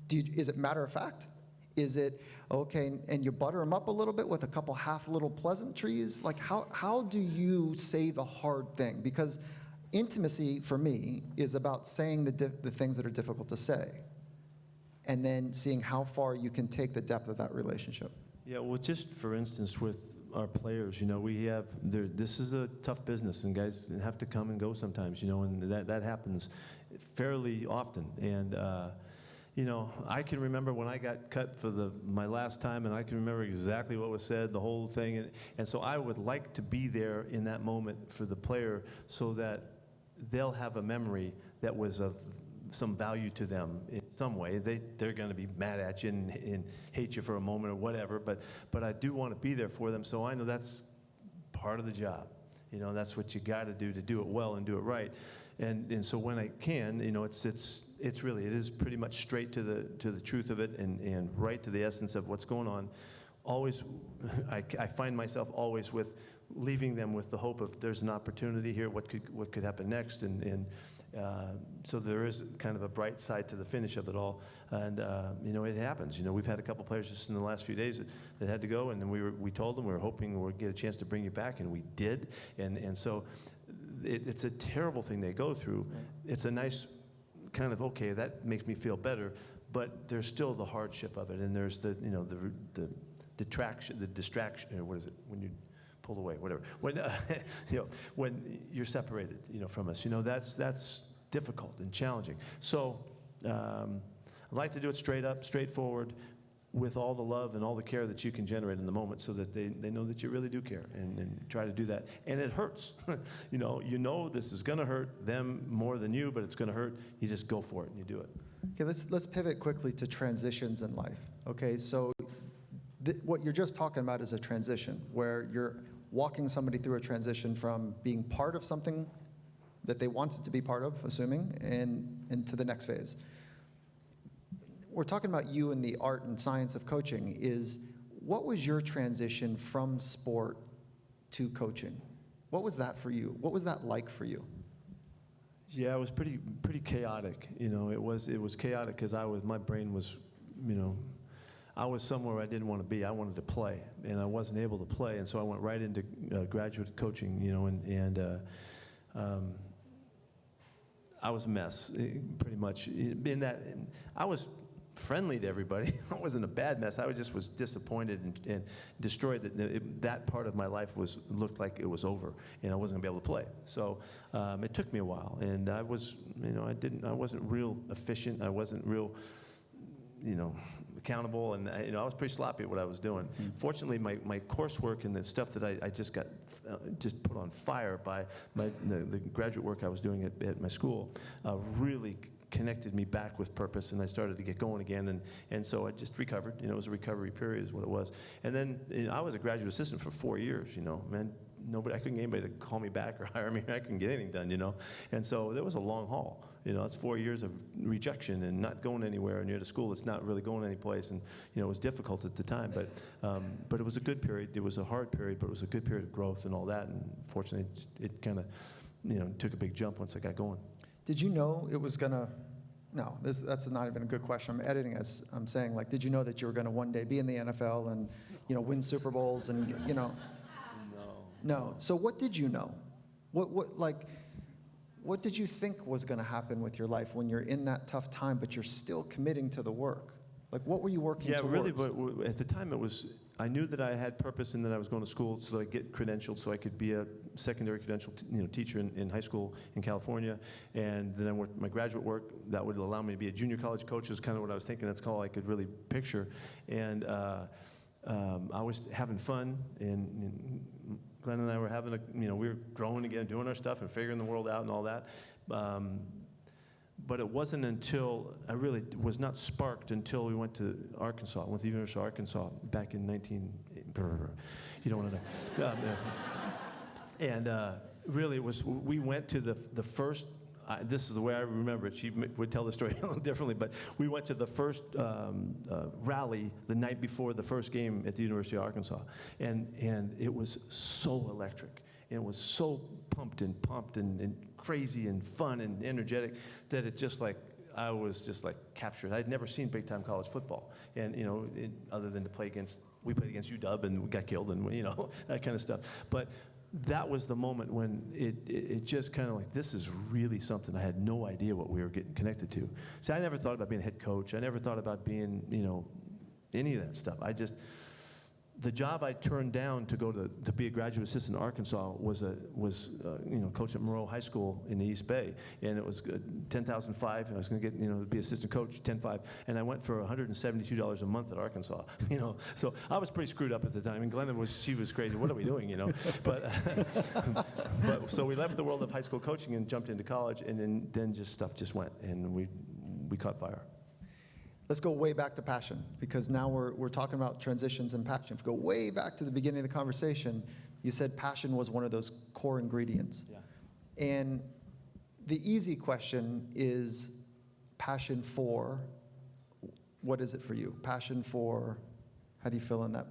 is it matter of fact? Is it, okay, and you butter them up a little bit with a couple half little pleasantries? Like, how do you say the hard thing? Because intimacy, for me, is about saying the things that are difficult to say, and then seeing how far you can take the depth of that relationship. Yeah, well, just for instance, with our players, this is a tough business, and guys have to come and go sometimes, and that happens fairly often. And, I can remember when I got cut for my last time, and I can remember exactly what was said, the whole thing. And so I would like to be there in that moment for the player so that they'll have a memory that was of some value to them in some way. They're going to be mad at you and hate you for a moment or whatever, but I do want to be there for them, so I know that's part of the job. That's what you got to do it well and do it right. And so when I can, it is pretty much straight to the truth of it and right to the essence of what's going on. Always, I find myself always leaving them with the hope of there's an opportunity here, what could happen next, and so there is kind of a bright side to the finish of it all, and it happens. We've had a couple players just in the last few days that had to go, and then we told them we were hoping we'd get a chance to bring you back, and we did, and so it's a terrible thing they go through. It's a nice kind of, okay, that makes me feel better, but there's still the hardship of it, and there's the distraction, or what is it when you pulled away, whatever. When when you're separated, from us, that's difficult and challenging. So I'd like to do it straight up, straightforward, with all the love and all the care that you can generate in the moment, so that they know that you really do care, and try to do that. And it hurts. This is going to hurt them more than you, but it's going to hurt. You just go for it and you do it. Okay, let's pivot quickly to transitions in life. Okay, so what you're just talking about is a transition, where you're walking somebody through a transition from being part of something that they wanted to be part of, assuming, and to the next phase. We're talking about you and the art and science of coaching. What was your transition from sport to coaching? What was that for you? What was that like for you? Yeah, it was pretty chaotic. It was chaotic because my brain was, I was somewhere I didn't want to be. I wanted to play, and I wasn't able to play, and so I went right into graduate coaching, I was a mess, pretty much. In that, I was friendly to everybody. I wasn't a bad mess. I just was disappointed and destroyed that part of my life looked like it was over, and I wasn't gonna be able to play. So it took me a while, and I wasn't real efficient. I wasn't real, accountable, and I was pretty sloppy at what I was doing. Fortunately, my coursework and the stuff that I just got just put on fire by the graduate work I was doing at my school really connected me back with purpose, and I started to get going again, and so I just recovered. It was a recovery period is what it was. And then I was a graduate assistant for 4 years, man. I couldn't get anybody to call me back or hire me. I couldn't get anything done, And so there was a long haul. It's 4 years of rejection and not going anywhere near the school. It's not really going anyplace, and it was difficult at the time. But it was a good period. It was a hard period, but it was a good period of growth and all that. And fortunately, it kind of, took a big jump once I got going. Did you know it was gonna? No, that's not even a good question. I'm editing as I'm saying. Like, did you know that you were gonna one day be in the NFL and win Super Bowls and No. So what did you know? What did you think was going to happen with your life when you're in that tough time, but you're still committing to the work? Like, what were you working towards? Yeah, really, but at the time I knew that I had purpose and that I was going to school so that I get credentialed so I could be a secondary credentialed teacher in high school in California. And then I worked my graduate work. That would allow me to be a junior college coach is kind of what I was thinking. That's all I could really picture. And I was having fun, and Glenn and I were having we were growing again, doing our stuff and figuring the world out and all that. But it wasn't until I really was not sparked until we went to Arkansas, went to the University of Arkansas back in you don't want to know. And really we went to the first, this is the way I remember it. She would tell the story a little differently, but we went to the first rally the night before the first game at the University of Arkansas, and it was so electric. And it was so pumped and crazy and fun and energetic that I was just captured. I'd never seen big time college football, and other than we played against UW and we got killed and that kind of stuff. But that was the moment when it just kind of this is really something. I had no idea what we were getting connected to. See, I never thought about being a head coach. I never thought about being, any of that stuff. The job I turned down to go to be a graduate assistant in Arkansas was coach at Monroe High School in the East Bay, and it was $10,500, and I was going to get be assistant coach $10,500, and I went for $172 a month at Arkansas, So I was pretty screwed up at the time, and Glenda she was crazy. What are we doing, But so we left the world of high school coaching and jumped into college, and then stuff just went, and we caught fire. Let's go way back to passion, because now we're talking about transitions and passion. If we go way back to the beginning of the conversation, you said passion was one of those core ingredients. Yeah. And the easy question is passion for, what is it for you? Passion for, how do you feel in that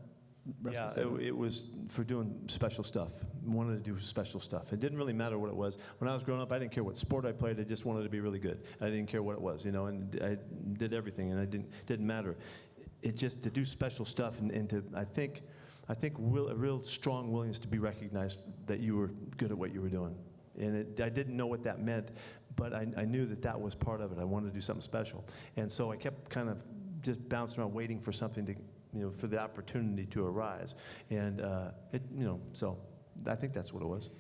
rest of the statement? It was for doing special stuff. I wanted to do special stuff. It didn't really matter what it was. When I was growing up, I didn't care what sport I played. I just wanted to be really good. I didn't care what it was, and I did everything, and it didn't matter. It just to do special stuff, and to I think a real strong willingness to be recognized that you were good at what you were doing. And I didn't know what that meant, but I knew that was part of it. I wanted to do something special, and so I kept kind of just bouncing around, waiting for something to. For the opportunity to arise, and so I think that's what it was.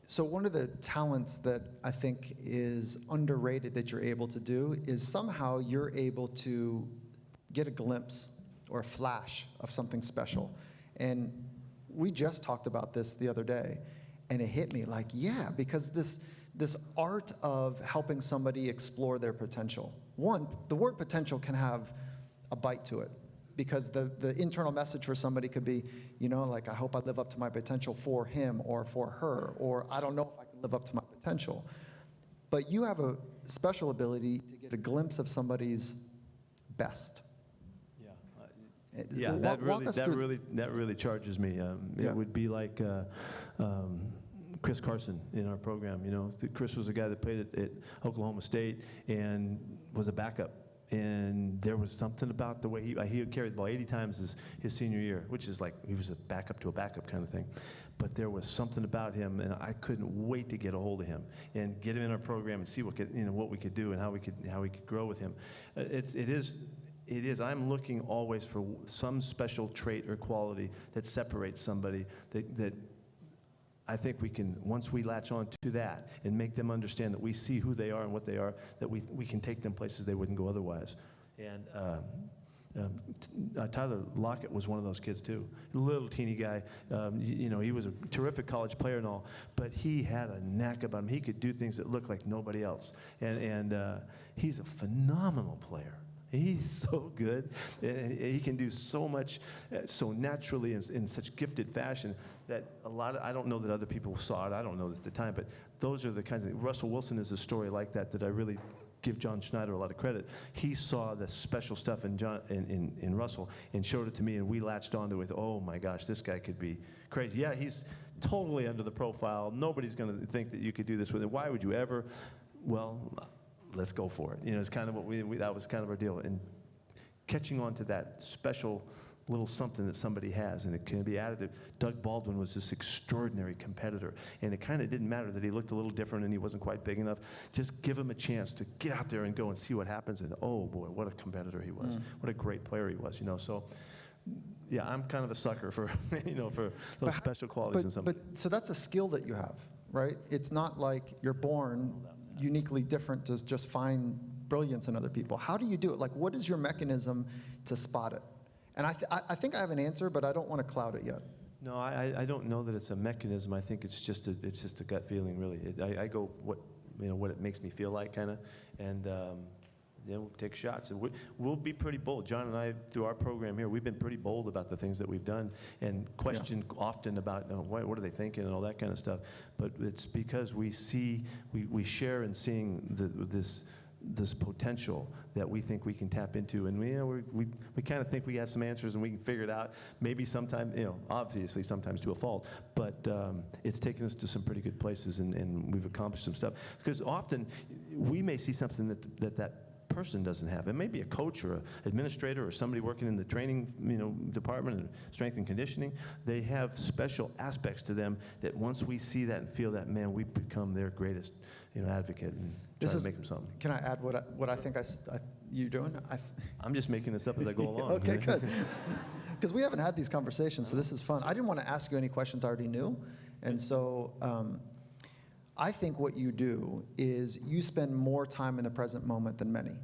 So one of the talents that I think is underrated that you're able to do is somehow you're able to get a glimpse or a flash of something special. And we just talked about this the other day, and it hit me because this art of helping somebody explore their potential. One, the word potential can have a bite to it. Because the internal message for somebody could be, I hope I live up to my potential for him or for her, or I don't know if I can live up to my potential. But you have a special ability to get a glimpse of somebody's best. Yeah, that really charges me. It would be like Chris Carson in our program. Chris was a guy that played at Oklahoma State and was a backup And there was something about the way he carried the ball 80 times his senior year, which is like he was a backup to a backup kind of thing. But there was something about him, and I couldn't wait to get a hold of him and get him in our program and see what we could do and how we could grow with him. It is. I'm looking always for some special trait or quality that separates somebody that I think we can, once we latch on to that and make them understand that we see who they are and what they are, that we can take them places they wouldn't go otherwise. And Tyler Lockett was one of those kids too. Little teeny guy, he was a terrific college player and all, but he had a knack about him. He could do things that looked like nobody else. And he's a phenomenal player. He's so good. He can do so much so naturally in such gifted fashion that I don't know that other people saw it. I don't know at the time, but those are the kinds of things. Russell Wilson is a story like that I really give John Schneider a lot of credit. He saw the special stuff in Russell and showed it to me, and we latched onto it. Oh my gosh, this guy could be crazy. Yeah, he's totally under the profile. Nobody's going to think that you could do this with him. Why would you ever? Well, let's go for it. It's kind of what that was kind of our deal. And catching on to that special little something that somebody has, and it can be additive. Doug Baldwin was this extraordinary competitor, and it kind of didn't matter that he looked a little different and he wasn't quite big enough. Just give him a chance to get out there and go and see what happens, and oh boy, what a competitor he was. What a great player he was, So, yeah, I'm kind of a sucker for, for those special qualities in somebody. But so that's a skill that you have, right? It's not like you're born uniquely different to just find brilliance in other people. How do you do it? Like, what is your mechanism to spot it? And I think I have an answer, but I don't want to cloud it yet. No, I don't know that it's a mechanism. I think it's just a gut feeling, really. I go what it makes me feel like, kind of, and we'll take shots. And we'll be pretty bold. John and I, through our program here, we've been pretty bold about the things that we've done and question often about what are they thinking and all that kind of stuff. But it's because we share in seeing this potential that we think we can tap into, and we kind of think we have some answers and we can figure it out. Maybe sometime, obviously sometimes to a fault, but it's taken us to some pretty good places, and we've accomplished some stuff. Because often we may see something that person doesn't have. It may be a coach or an administrator or somebody working in the training department and strength and conditioning. They have special aspects to them that once we see that and feel that, man, we become their greatest advocate and try to make them something. Can I add what I think you're doing? I'm just making this up as I go along. Okay, good. Because we haven't had these conversations, so this is fun. I didn't want to ask you any questions I already knew, and so I think what you do is you spend more time in the present moment than many.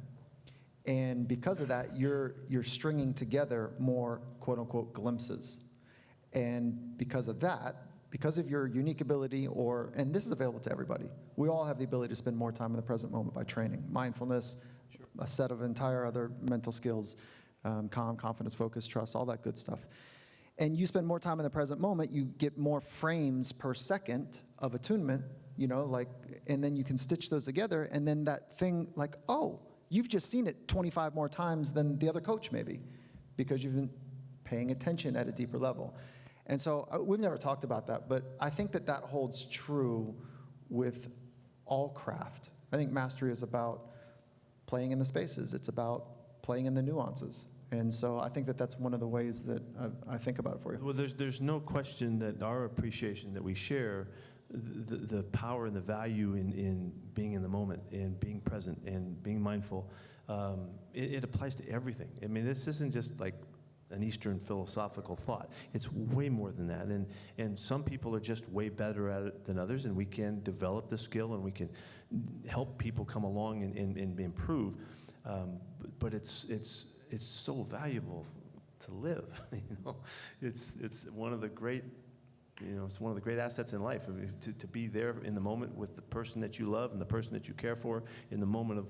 And because of that, you're stringing together more quote-unquote glimpses. And because of that, because of your unique ability, and this is available to everybody, we all have the ability to spend more time in the present moment by training. Mindfulness, a set of entire other mental skills, calm, confidence, focus, trust, all that good stuff. And you spend more time in the present moment, you get more frames per second of attunement, and then you can stitch those together, and then that thing, like, oh, you've just seen it 25 more times than the other coach maybe, because you've been paying attention at a deeper level. And so we've never talked about that, but I think that holds true with all craft. I think mastery is about playing in the spaces. It's about playing in the nuances. And so I think that's one of the ways that I think about it for you. Well, there's no question that our appreciation that we share, the power and the value in being in the moment and being present and being mindful, it applies to everything. I mean, this isn't just like an Eastern philosophical thought. It's way more than that. And some people are just way better at it than others, and we can develop the skill and we can help people come along and improve. But it's so valuable to live. It's one of the great. It's one of the great assets in life, to be there in the moment with the person that you love and the person that you care for, in the moment of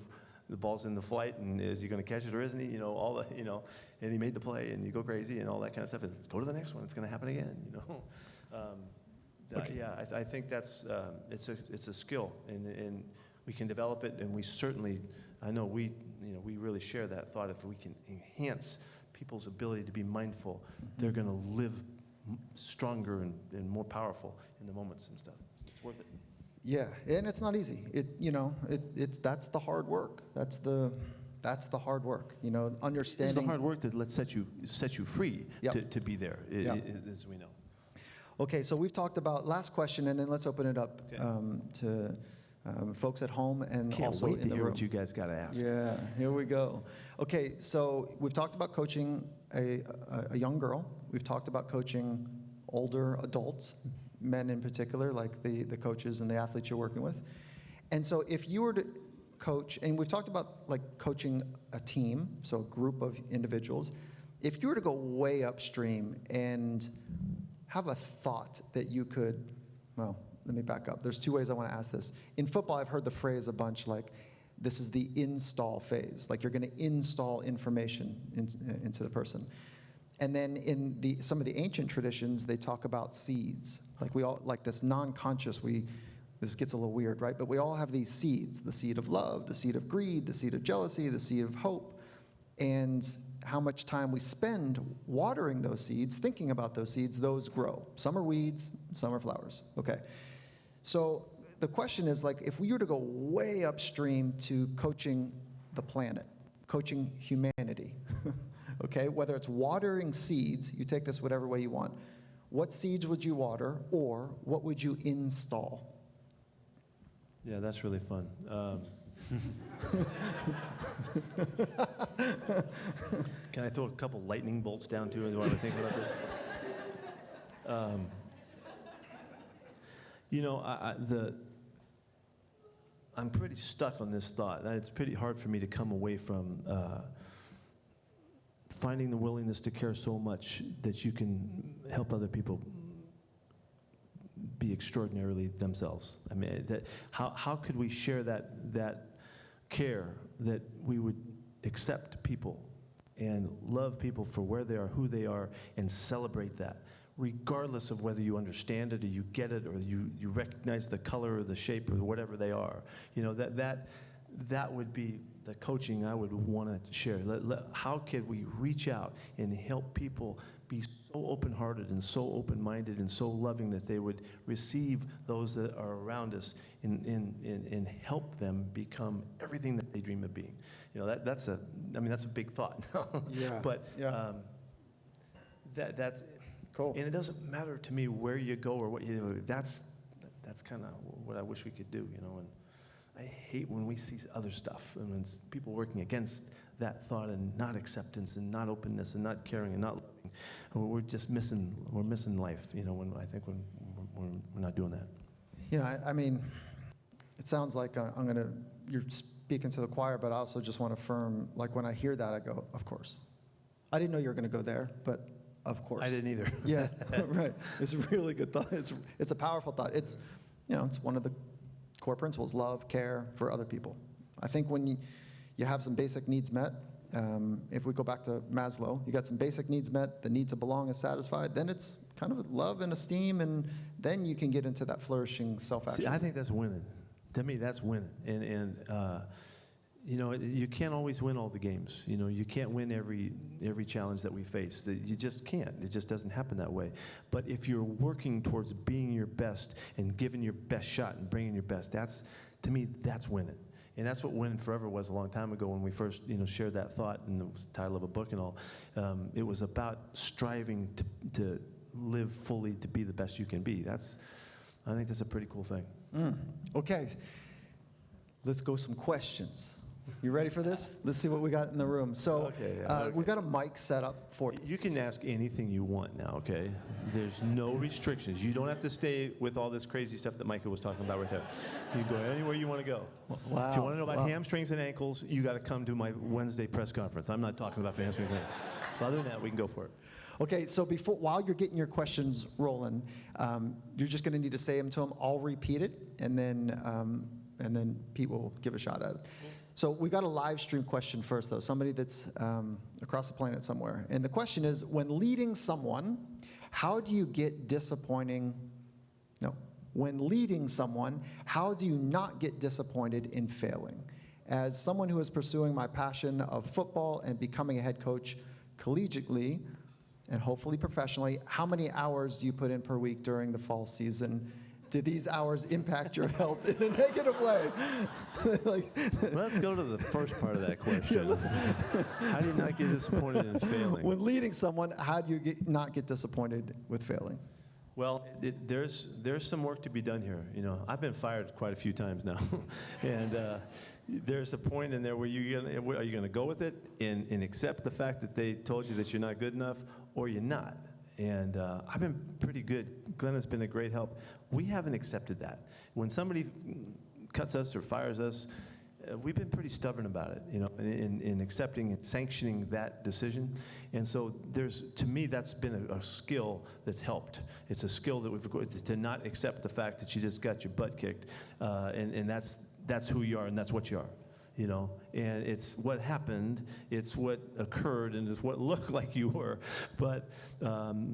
the ball's in the flight, and is he going to catch it or isn't he? And he made the play, and you go crazy and all that kind of stuff. And let's go to the next one. It's going to happen again. Okay. Yeah, I think that's it's a skill, and we can develop it, and we certainly, I know we really share that thought. If we can enhance people's ability to be mindful, they're going to live stronger and more powerful in the moments and stuff. It's worth it. Yeah, and it's not easy. That's the hard work. That's That's the hard work, It's the understanding. hard work that set you free Yep. to be there, Yep. as we know. Okay, so we've talked about, last question, and then let's open it up Okay. to folks at home and Can't also wait in to the hear room. what you guys got to ask. Yeah, here we go. Okay, so we've talked about coaching a young girl. We've talked about coaching older adults, men in particular, like the coaches and the athletes you're working with. And so if you were to coach, and we've talked about like coaching a team, so a group of individuals. If you were to go way upstream and have a thought that you could, well, let me back up. There's two ways I want to ask this. In football, I've heard the phrase a bunch like, this is the install phase. Like you're going to install information into the person. And then in some of the ancient traditions, they talk about seeds. Like we all, like this non-conscious, this gets a little weird, right? But we all have these seeds, the seed of love, the seed of greed, the seed of jealousy, the seed of hope. And how much time we spend watering those seeds, thinking about those seeds, those grow. Some are weeds, some are flowers. Okay. So the question is, like, if we were to go way upstream to coaching the planet, coaching humanity, okay, whether it's watering seeds, you take this whatever way you want, what seeds would you water, or what would you install? Yeah, that's really fun. Can I throw a couple lightning bolts down too? Do I want to think about this? I'm pretty stuck on this thought. It's pretty hard for me to come away from finding the willingness to care so much that you can help other people be extraordinarily themselves. I mean, how could we share that care, that we would accept people and love people for where they are, who they are, and celebrate that, regardless of whether you understand it or you get it or you recognize the color or the shape or whatever they are. That would be the coaching I would want to share. How could we reach out and help people be so open-hearted and so open-minded and so loving that they would receive those that are around us and help them become everything that they dream of being. That's a big thought. Yeah. But yeah. that's Cool. And it doesn't matter to me where you go or what you do. That's kind of what I wish we could do, And I hate when we see other stuff and when people working against that thought and not acceptance and not openness and not caring and not loving. We're just missing life, when I think when we're not doing that. I mean, it sounds like you're speaking to the choir, but I also just want to affirm, like when I hear that, I go, of course. I didn't know you were going to go there, but of course. I didn't either. Yeah, right. It's a really good thought. It's a powerful thought. It's one of the core principles, love, care for other people. I think when you have some basic needs met, if we go back to Maslow, you got some basic needs met, the need to belong is satisfied, then it's kind of love and esteem, and then you can get into that flourishing self-action. See, I think that's winning. To me, that's winning. And you can't always win all the games. You can't win every challenge that we face. You just can't. It just doesn't happen that way. But if you're working towards being your best and giving your best shot and bringing your best, to me, that's winning. And that's what Winning Forever was a long time ago when we first, shared that thought, and it was the title of a book and all. It was about striving to live fully, to be the best you can be. I think that's a pretty cool thing. Okay, let's go some questions. You ready for this? Let's see what we got in the room. So Okay. we've got a mic set up for you. You can ask anything you want now, okay? There's no restrictions. You don't have to stay with all this crazy stuff that Micah was talking about right there. You can go anywhere you want to go. Wow. If you want to know about Wow. hamstrings and ankles, you got to come to my Wednesday press conference. I'm not talking about hamstrings and ankles. But other than that, we can go for it. Okay, so while you're getting your questions rolling, you're just going to need to say them to him. I'll repeat it, and then Pete will give a shot at it. So we got a live stream question first, though. Somebody that's across the planet somewhere, and the question is: when leading someone, how do you get disappointing? No, when leading someone, how do you not get disappointed in failing? As someone who is pursuing my passion of football and becoming a head coach collegiately and hopefully professionally, how many hours do you put in per week during the fall season? do these hours impact your health in a negative way? Like, Let's go to the first part of that question. How do you not get disappointed in failing? when leading someone, how do you not get disappointed with failing? Well, there's some work to be done here. You know, I've been fired quite a few times now, and there's a point in there where are you gonna go with it and accept the fact that they told you that you're not good enough, or you're not? And I've been pretty good. Glenn has been a great help. We haven't accepted that. When somebody cuts us or fires us, we've been pretty stubborn about it, you know, in accepting and sanctioning that decision. And so to me, that's been a skill that's helped. It's a skill that we've to not accept the fact that you just got your butt kicked, and that's who you are and that's what you are, you know. And it's what happened, it's what occurred, and it's what looked like you were. But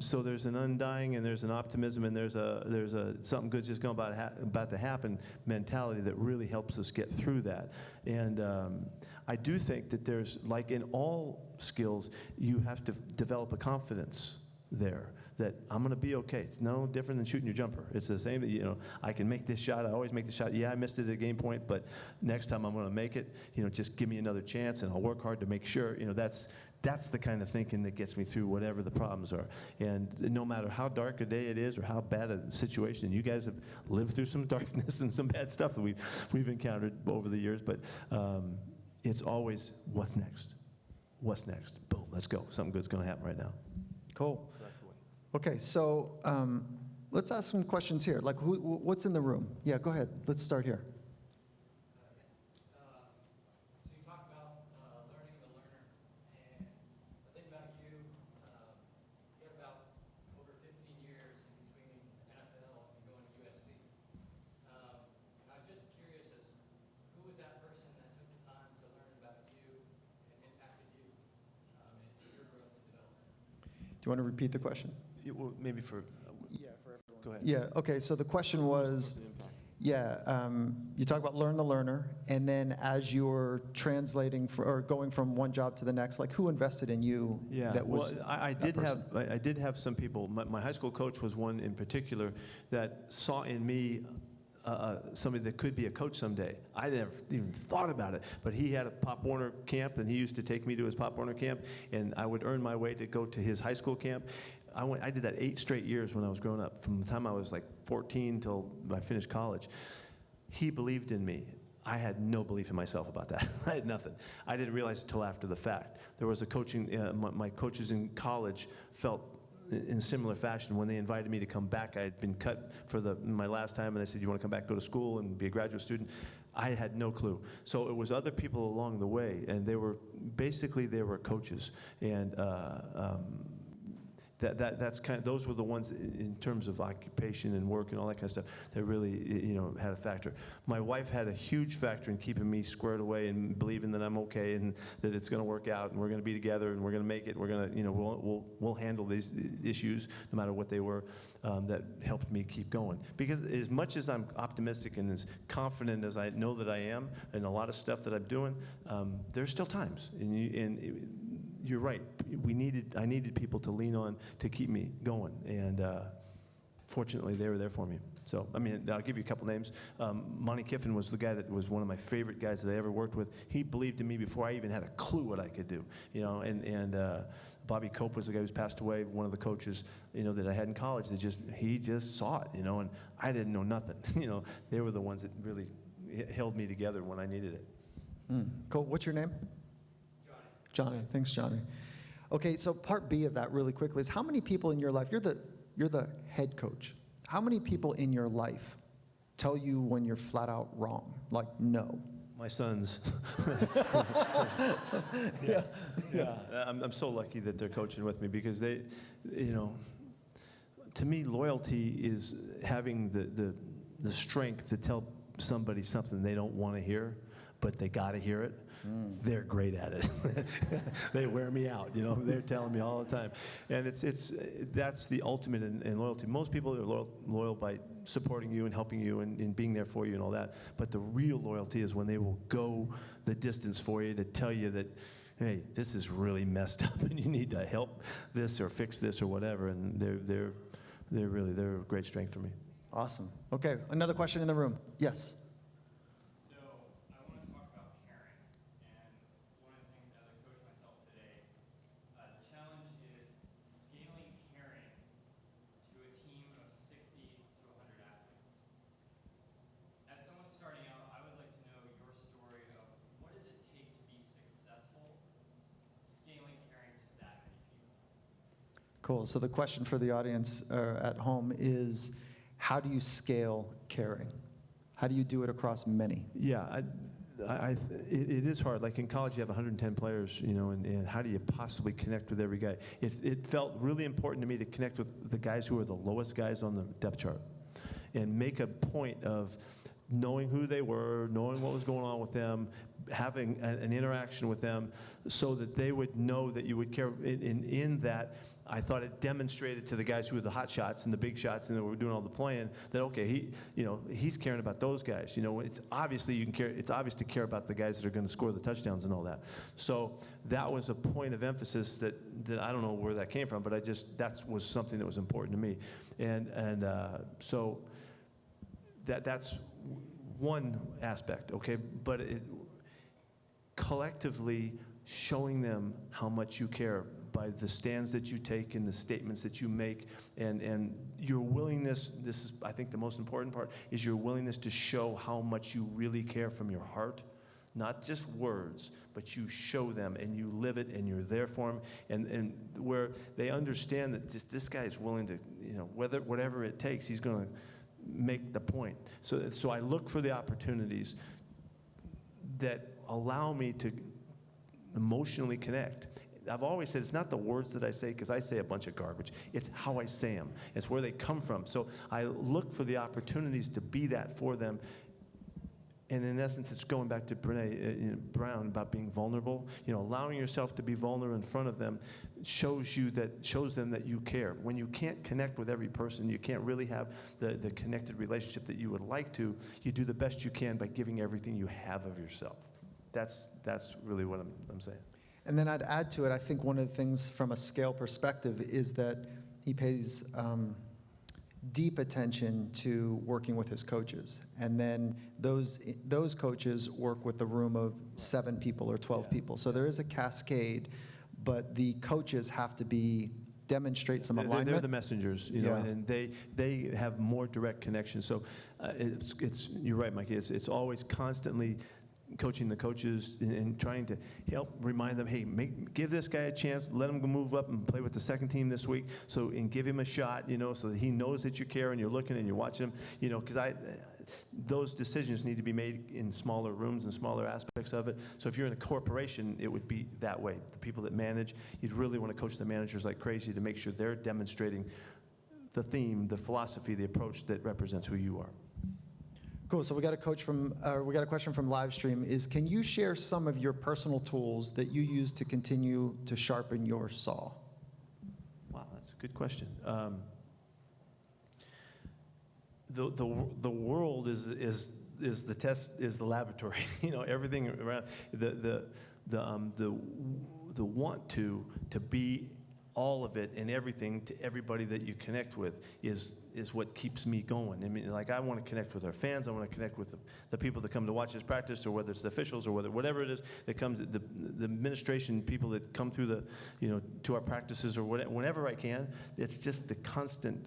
so there's an undying, and there's an optimism, and there's a something good's just going about to happen mentality that really helps us get through that. And I do think that there's, like in all skills, you have to develop a confidence there that I'm going to be okay. It's no different than shooting your jumper. It's the same, you know, I can make this shot. I always make the shot. Yeah, I missed it at a game point, but next time I'm going to make it. You know, just give me another chance, and I'll work hard to make sure. You know, that's the kind of thinking that gets me through whatever the problems are. And no matter how dark a day it is or how bad a situation, you guys have lived through some darkness and some bad stuff that we've encountered over the years, but it's always, what's next? What's next? Boom, let's go. Something good's going to happen right now. Cool. Okay, so let's ask some questions here. Like, what's in the room? Yeah, go ahead. Let's start here. So you talk about learning the learner, and I think about you. You have about over 15 years in between NFL and going to USC. And I'm just curious as who was that person that took the time to learn about you and impacted you in your growth and development? Do you want to repeat the question? Well, maybe for everyone. Go ahead. Yeah, okay, so the question was, you talk about learn the learner, and then as you're translating or going from one job to the next, like who invested in you? Yeah, that was well, I did have some people. My high school coach was one in particular that saw in me somebody that could be a coach someday. I never even thought about it, but he had a Pop Warner camp, and he used to take me to his Pop Warner camp, and I would earn my way to go to his high school camp. I did that 8 straight years when I was growing up, from the time I was like 14 till I finished college. He believed in me. I had no belief in myself about that. I had nothing. I didn't realize it until after the fact. There was a coaching, my coaches in college felt in a similar fashion. When they invited me to come back, I had been cut for my last time, and they said, you want to come back, go to school, and be a graduate student? I had no clue. So it was other people along the way, and they were coaches. And that's kind of, those were the ones in terms of occupation and work and all that kind of stuff that really, you know, had a factor. My wife had a huge factor in keeping me squared away and believing that I'm okay and that it's going to work out and we're going to be together and we're going to make it. We're going to, you know, we'll handle these issues no matter what they were. That helped me keep going. Because as much as I'm optimistic and as confident as I know that I am in a lot of stuff that I'm doing, there's still times. And you're right. I needed people to lean on to keep me going, and fortunately, they were there for me. So, I mean, I'll give you a couple names. Monty Kiffin was the guy that was one of my favorite guys that I ever worked with. He believed in me before I even had a clue what I could do, you know. And Bobby Cope was the guy who's passed away, one of the coaches, you know, that I had in college. He just saw it, you know, and I didn't know nothing. You know, they were the ones that really held me together when I needed it. Cool. What's your name? Johnny. Thanks, Johnny. Okay, so part B of that really quickly is how many people in your life, you're the head coach. How many people in your life tell you when you're flat out wrong? Like, no. My sons. Yeah. I'm so lucky that they're coaching with me because they, you know, to me, loyalty is having the strength to tell somebody something they don't want to hear, but they got to hear it. They're great at it. They wear me out, you know. They're telling me all the time, and that's the ultimate in loyalty. Most people are loyal by supporting you and helping you and being there for you and all that. But the real loyalty is when they will go the distance for you to tell you that, hey, this is really messed up and you need to help this or fix this or whatever. And they're a great strength for me. Awesome. Okay, another question in the room. Yes. So I want to talk about caring. And one of the things as a coach myself today, the challenge is scaling caring to a team of 60 to 100 athletes. As someone starting out, I would like to know your story of what does it take to be successful scaling caring to that many people? Cool. So the question for the audience at home is, how do you scale caring? How do you do it across many? Yeah, it is hard. Like in college, you have 110 players, and how do you possibly connect with every guy? It felt really important to me to connect with the guys who are the lowest guys on the depth chart and make a point of knowing who they were, knowing what was going on with them, having an interaction with them so that they would know that you would care. In that, I thought it demonstrated to the guys who were the hot shots and the big shots and that were doing all the playing that, okay, he's caring about those guys. It's obviously it's obvious to care about the guys that are going to score the touchdowns and all that. So that was a point of emphasis that I don't know where that came from, but that was something that was important to me. And so that's one aspect, okay? But collectively showing them how much you care by the stands that you take and the statements that you make and your willingness, this is, I think, the most important part, is your willingness to show how much you really care from your heart. Not just words, but you show them and you live it and you're there for them, and where they understand that this guy is willing to, whatever it takes, he's going to make the point. So I look for the opportunities that allow me to emotionally connect. I've always said it's not the words that I say, because I say a bunch of garbage. It's how I say them. It's where they come from. So I look for the opportunities to be that for them. And in essence, it's going back to Brene Brown about being vulnerable. Allowing yourself to be vulnerable in front of them shows them that you care. When you can't connect with every person, you can't really have the connected relationship that you would like to. You do the best you can by giving everything you have of yourself. That's really what I'm saying. And then I'd add to it, I think one of the things from a scale perspective is that he pays deep attention to working with his coaches. And then those coaches work with the room of 7 people or 12 people. So there is a cascade, but the coaches have to demonstrate some alignment. They're the messengers, and they have more direct connection. So you're right, Mikey. It's always constantly coaching the coaches and trying to help remind them, hey, give this guy a chance, let him go move up and play with the second team this week, and give him a shot, so that he knows that you care and you're looking and you're watching him, because those decisions need to be made in smaller rooms and smaller aspects of it. So if you're in a corporation, it would be that way. The people that manage, you'd really want to coach the managers like crazy to make sure they're demonstrating the theme, the philosophy, the approach that represents who you are. Cool. So we got a question from live stream. Can you share some of your personal tools that you use to continue to sharpen your saw? Wow, that's a good question. The world is the test, is the laboratory. Everything around the want to be all of it and everything to everybody that you connect with is what keeps me going. I mean, I want to connect with our fans. I want to connect with the people that come to watch us practice, or whether it's the officials, or whatever it is that comes, the administration, people that come through to our practices, or whenever I can. It's just the constant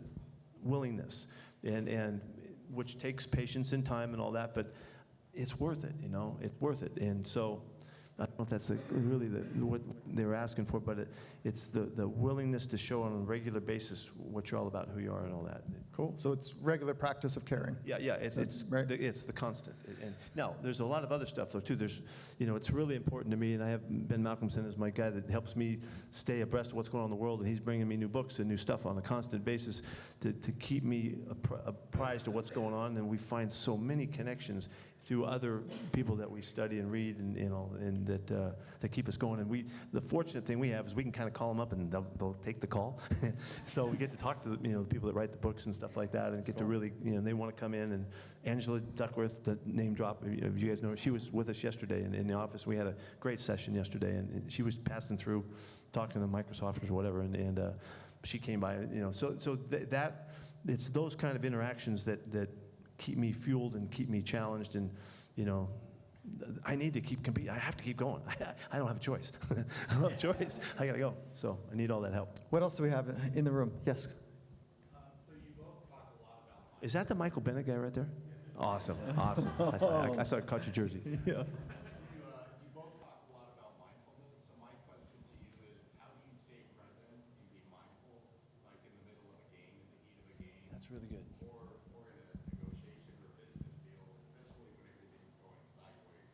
willingness, and which takes patience and time and all that, but it's worth it. It's worth it. And so I don't know if that's really what they were asking for, but it's the willingness to show on a regular basis what you're all about, who you are, and all that. Cool. So it's regular practice of caring. Yeah. It's the constant. And now there's a lot of other stuff though too. There's, it's really important to me, and I have Ben Malcolmson as my guy that helps me stay abreast of what's going on in the world, and he's bringing me new books and new stuff on a constant basis to keep me apprised of what's going on, and we find so many connections through other people that we study and read and that keep us going. And the fortunate thing we have is we can kind of call them up and they'll take the call. So we get to talk to the people that write the books and stuff like that, and get to really, they want to come in. And Angela Duckworth, the name drop, if you guys know her, she was with us yesterday in the office. We had a great session yesterday, and she was passing through, talking to Microsofters or whatever, and she came by, so it's those kind of interactions that keep me fueled and keep me challenged, and I need to keep competing. I have to keep going. I don't have a choice. I don't have a choice. I gotta go. So I need all that help. What else do we have in the room? Yes. So you both talk a lot about Is that the Michael Bennett guy right there? Awesome. I saw it, caught your jersey. Yeah. you both talk a lot about mindfulness. So my question to you is, how do you stay present and be mindful, like in the middle of a game, in the heat of a game, That's really good. or in a negotiation or business deal, especially when everything's going sideways?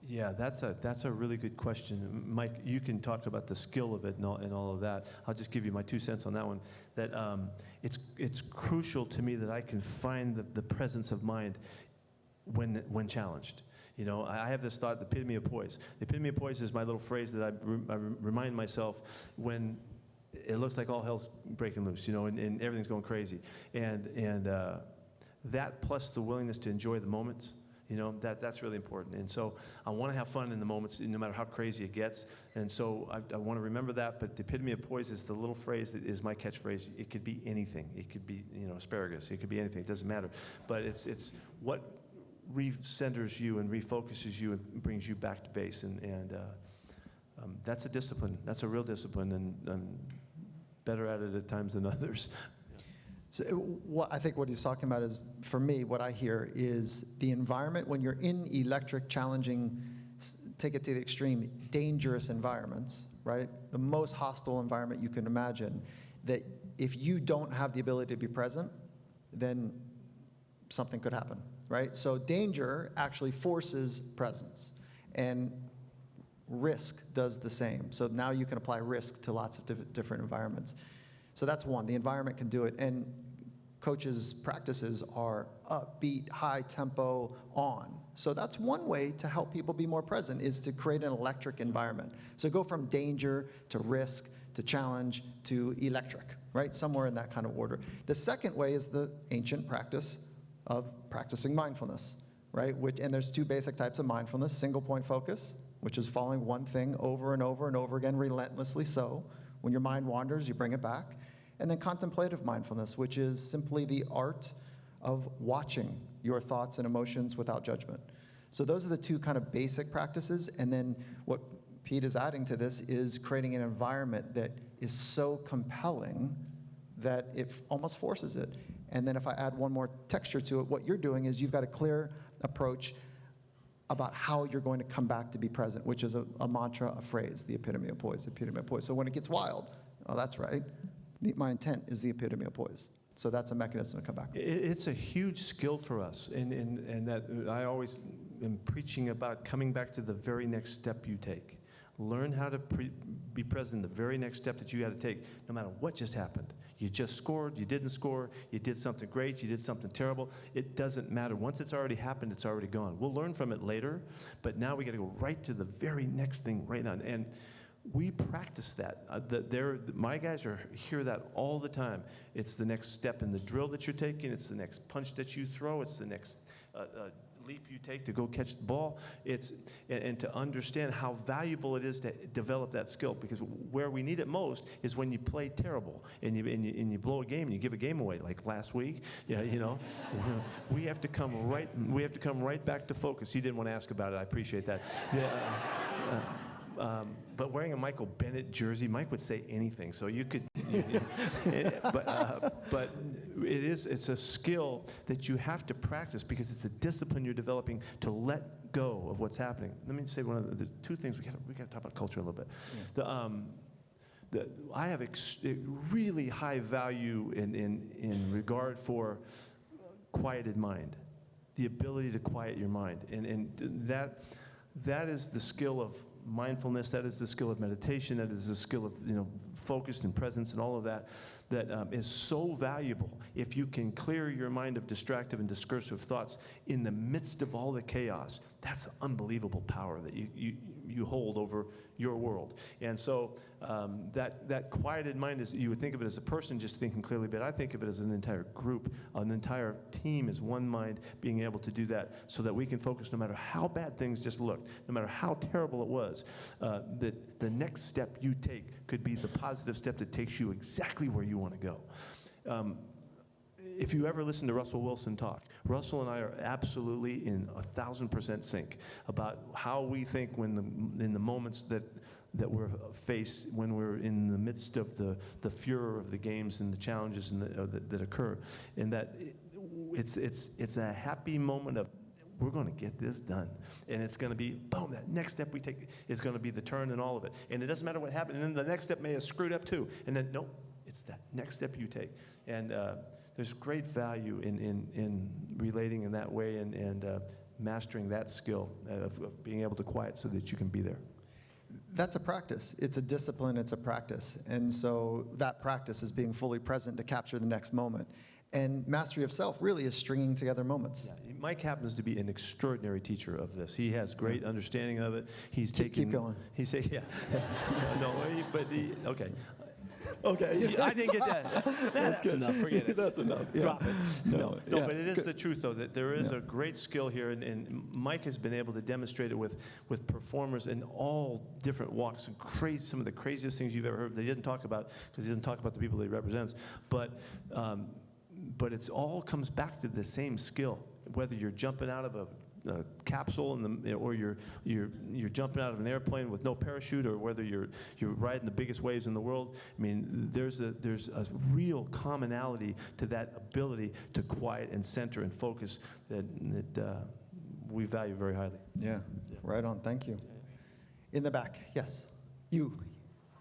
Yeah, that's a really good question. Mike, you can talk about the skill of it and all of that. I'll just give you my 2 cents on that one. That it's crucial to me that I can find the presence of mind when challenged. I have this thought, the epitome of poise. The epitome of poise is my little phrase that I remind myself when it looks like all hell's breaking loose, and everything's going crazy. And that plus the willingness to enjoy the moments, that's really important. And so I want to have fun in the moments, no matter how crazy it gets. And so I want to remember that. But the epitome of poise is the little phrase that is my catchphrase. It could be anything. It could be, asparagus. It could be anything. It doesn't matter. But it's what recenters you and refocuses you and brings you back to base. And that's a discipline. That's a real discipline. And I'm better at it at times than others. So I think what he's talking about is, for me, what I hear is the environment when you're in electric, challenging, take it to the extreme, dangerous environments, right? The most hostile environment you can imagine, that if you don't have the ability to be present, then something could happen, right? So danger actually forces presence, and risk does the same. So now you can apply risk to lots of different environments. So that's one, the environment can do it. And coaches' practices are upbeat, high tempo, on. So that's one way to help people be more present, is to create an electric environment. So go from danger to risk to challenge to electric, right? Somewhere in that kind of order. The second way is the ancient practice of practicing mindfulness, right? And there's 2 basic types of mindfulness: single point focus, which is following one thing over and over and over again, relentlessly so. When your mind wanders, you bring it back. And then contemplative mindfulness, which is simply the art of watching your thoughts and emotions without judgment. So those are the 2 kind of basic practices. And then what Pete is adding to this is creating an environment that is so compelling that it almost forces it. And then if I add one more texture to it, what you're doing is you've got a clear approach about how you're going to come back to be present, which is a mantra, a phrase, the epitome of poise, the epitome of poise. So when it gets wild, oh, that's right. My intent is the epitome of poise. So that's a mechanism to come back. It's a huge skill for us, and that I always am preaching about coming back to the very next step you take. Learn how to be present in the very next step that you got to take, no matter what just happened. You just scored, you didn't score, you did something great, you did something terrible. It doesn't matter. Once it's already happened, it's already gone. We'll learn from it later, but now we got to go right to the very next thing right now. And we practice that. My guys hear that all the time. It's the next step in the drill that you're taking. It's the next punch that you throw. It's the next leap you take to go catch the ball. And to understand how valuable it is to develop that skill, because where we need it most is when you play terrible and you blow a game and you give a game away, like last week. We have to come right back to focus. You didn't want to ask about it. I appreciate that. But wearing a Michael Bennett jersey, Mike would say anything. So you could, but it's a skill that you have to practice, because it's a discipline you're developing to let go of what's happening. Let me say one of the 2 things we got to talk about culture a little bit. Yeah. I have really high value in regard for quieted mind, the ability to quiet your mind, and that is the skill of mindfulness. That is the skill of meditation. That is the skill of focus and presence and all of that. That is so valuable if you can clear your mind of distractive and discursive thoughts in the midst of all the chaos. That's unbelievable power that you hold over your world. And so that quieted mind is, you would think of it as a person just thinking clearly, but I think of it as an entire group, an entire team as one mind being able to do that, so that we can focus no matter how bad things just looked, no matter how terrible it was, that the next step you take could be the positive step that takes you exactly where you want to go. if you ever listen to Russell Wilson talk, Russell and I are absolutely in 1,000% sync about how we think in the moments that we're faced, when we're in the midst of the furor of the games and the challenges that occur, and that it's a happy moment of, we're going to get this done. And it's going to be, boom, that next step we take is going to be the turn in all of it. And it doesn't matter what happened. And then the next step may have screwed up too. And then, nope, it's that next step you take. And there's great value in relating in that way and mastering that skill of being able to quiet so that you can be there. That's a practice. It's a discipline, it's a practice. And so that practice is being fully present to capture the next moment. And mastery of self really is stringing together moments. Yeah, Mike happens to be an extraordinary teacher of this. He has great understanding of it. He's Keep going. He's saying, yeah. Okay. Okay. I didn't get that. That's enough. Forget it. That's enough. Yeah. Drop it. No, Yeah. but it is the truth, though, that there is Yeah. a great skill here, and Mike has been able to demonstrate it with performers in all different walks, and some of the craziest things you've ever heard. They didn't talk about, because he doesn't talk about the people that he represents, but it's all comes back to the same skill, whether you're jumping out of a capsule or you're jumping out of an airplane with no parachute, or whether you're riding the biggest waves in the world. I mean, there's a real commonality to that ability to quiet and center and focus that we value very highly. Yeah, right on. Thank you. In the back, yes. You. So